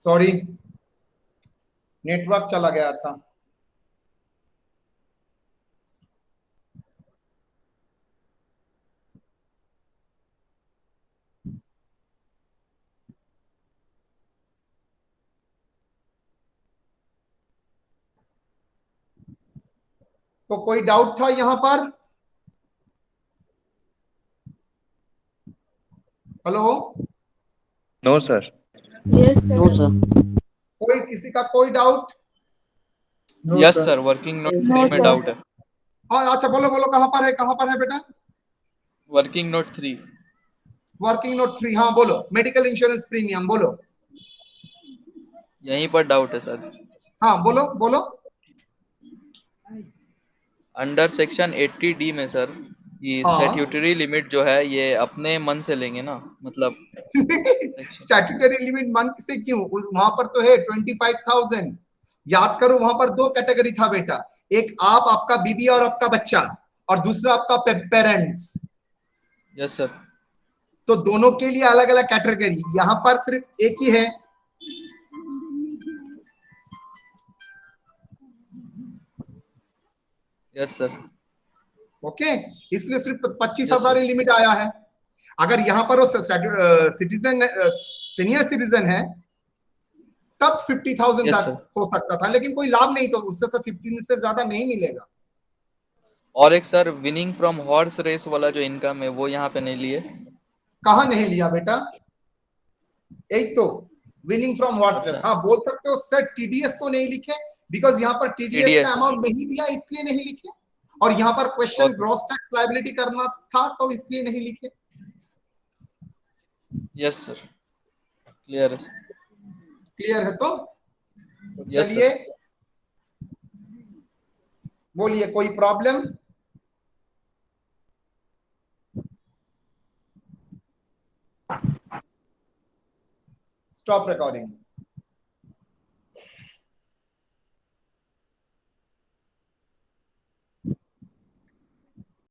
Sorry, network चला गया था। तो कोई डाउट था यहां पर? Hello, no sir. Yes, No, sir. sir. कोई किसी का कोई doubt? Yes sir, working note No, 3 में sir. डाउट है। हाँ अच्छा, बोलो बोलो, कहां पर है बेटा? Working note 3। वर्किंग नोट 3, हाँ बोलो। मेडिकल इंश्योरेंस प्रीमियम बोलो। यहीं पर डाउट है सर। हाँ बोलो बोलो। अंडर सेक्शन 80D में सर, ये हाँ स्टैट्यूटरी लिमिट जो है ये अपने मन से लेंगे ना, मतलब section- स्टैट्यूटरी लिमिट मंथ से क्यों? उस वहां पर तो है 25,000। याद करो, वहां पर दो कैटेगरी था बेटा, एक आप, आपका बीबी और आपका बच्चा, और दूसरा आपका पेरेंट्स। Yes sir. तो दोनों के लिए अलग अलग कैटेगरी, यहां पर सिर्फ एक ही है। Yes sir. ओके, इसलिए सिर्फ 25,000 Yes, ही लिमिट आया है। अगर यहां पर वो सिटीजन सीनियर सिटीजन है तब 50,000 Yes, तक sir. हो सकता था, लेकिन कोई लाभ नहीं, तो उससे 15 से ज्यादा नहीं मिलेगा। और एक sir, winning from horse race वाला जो इनकम है वो यहाँ पे नहीं लिए। कहां नहीं लिया बेटा? एक तो विनिंग फ्रॉम व्हाट्सएप, अच्छा, हाँ बोल सकते हो सर। टीडीएस तो नहीं लिखे, बिकॉज यहाँ पर टीडीएस का TDS। अमाउंट नहीं दिया इसलिए नहीं लिखे, और यहाँ पर question Okay. Gross tax liability करना था तो इसलिए नहीं लिखे। यस सर, क्लियर है सर। क्लियर है? तो Yes, चलिए sir. बोलिए, कोई प्रॉब्लम? Stop recording.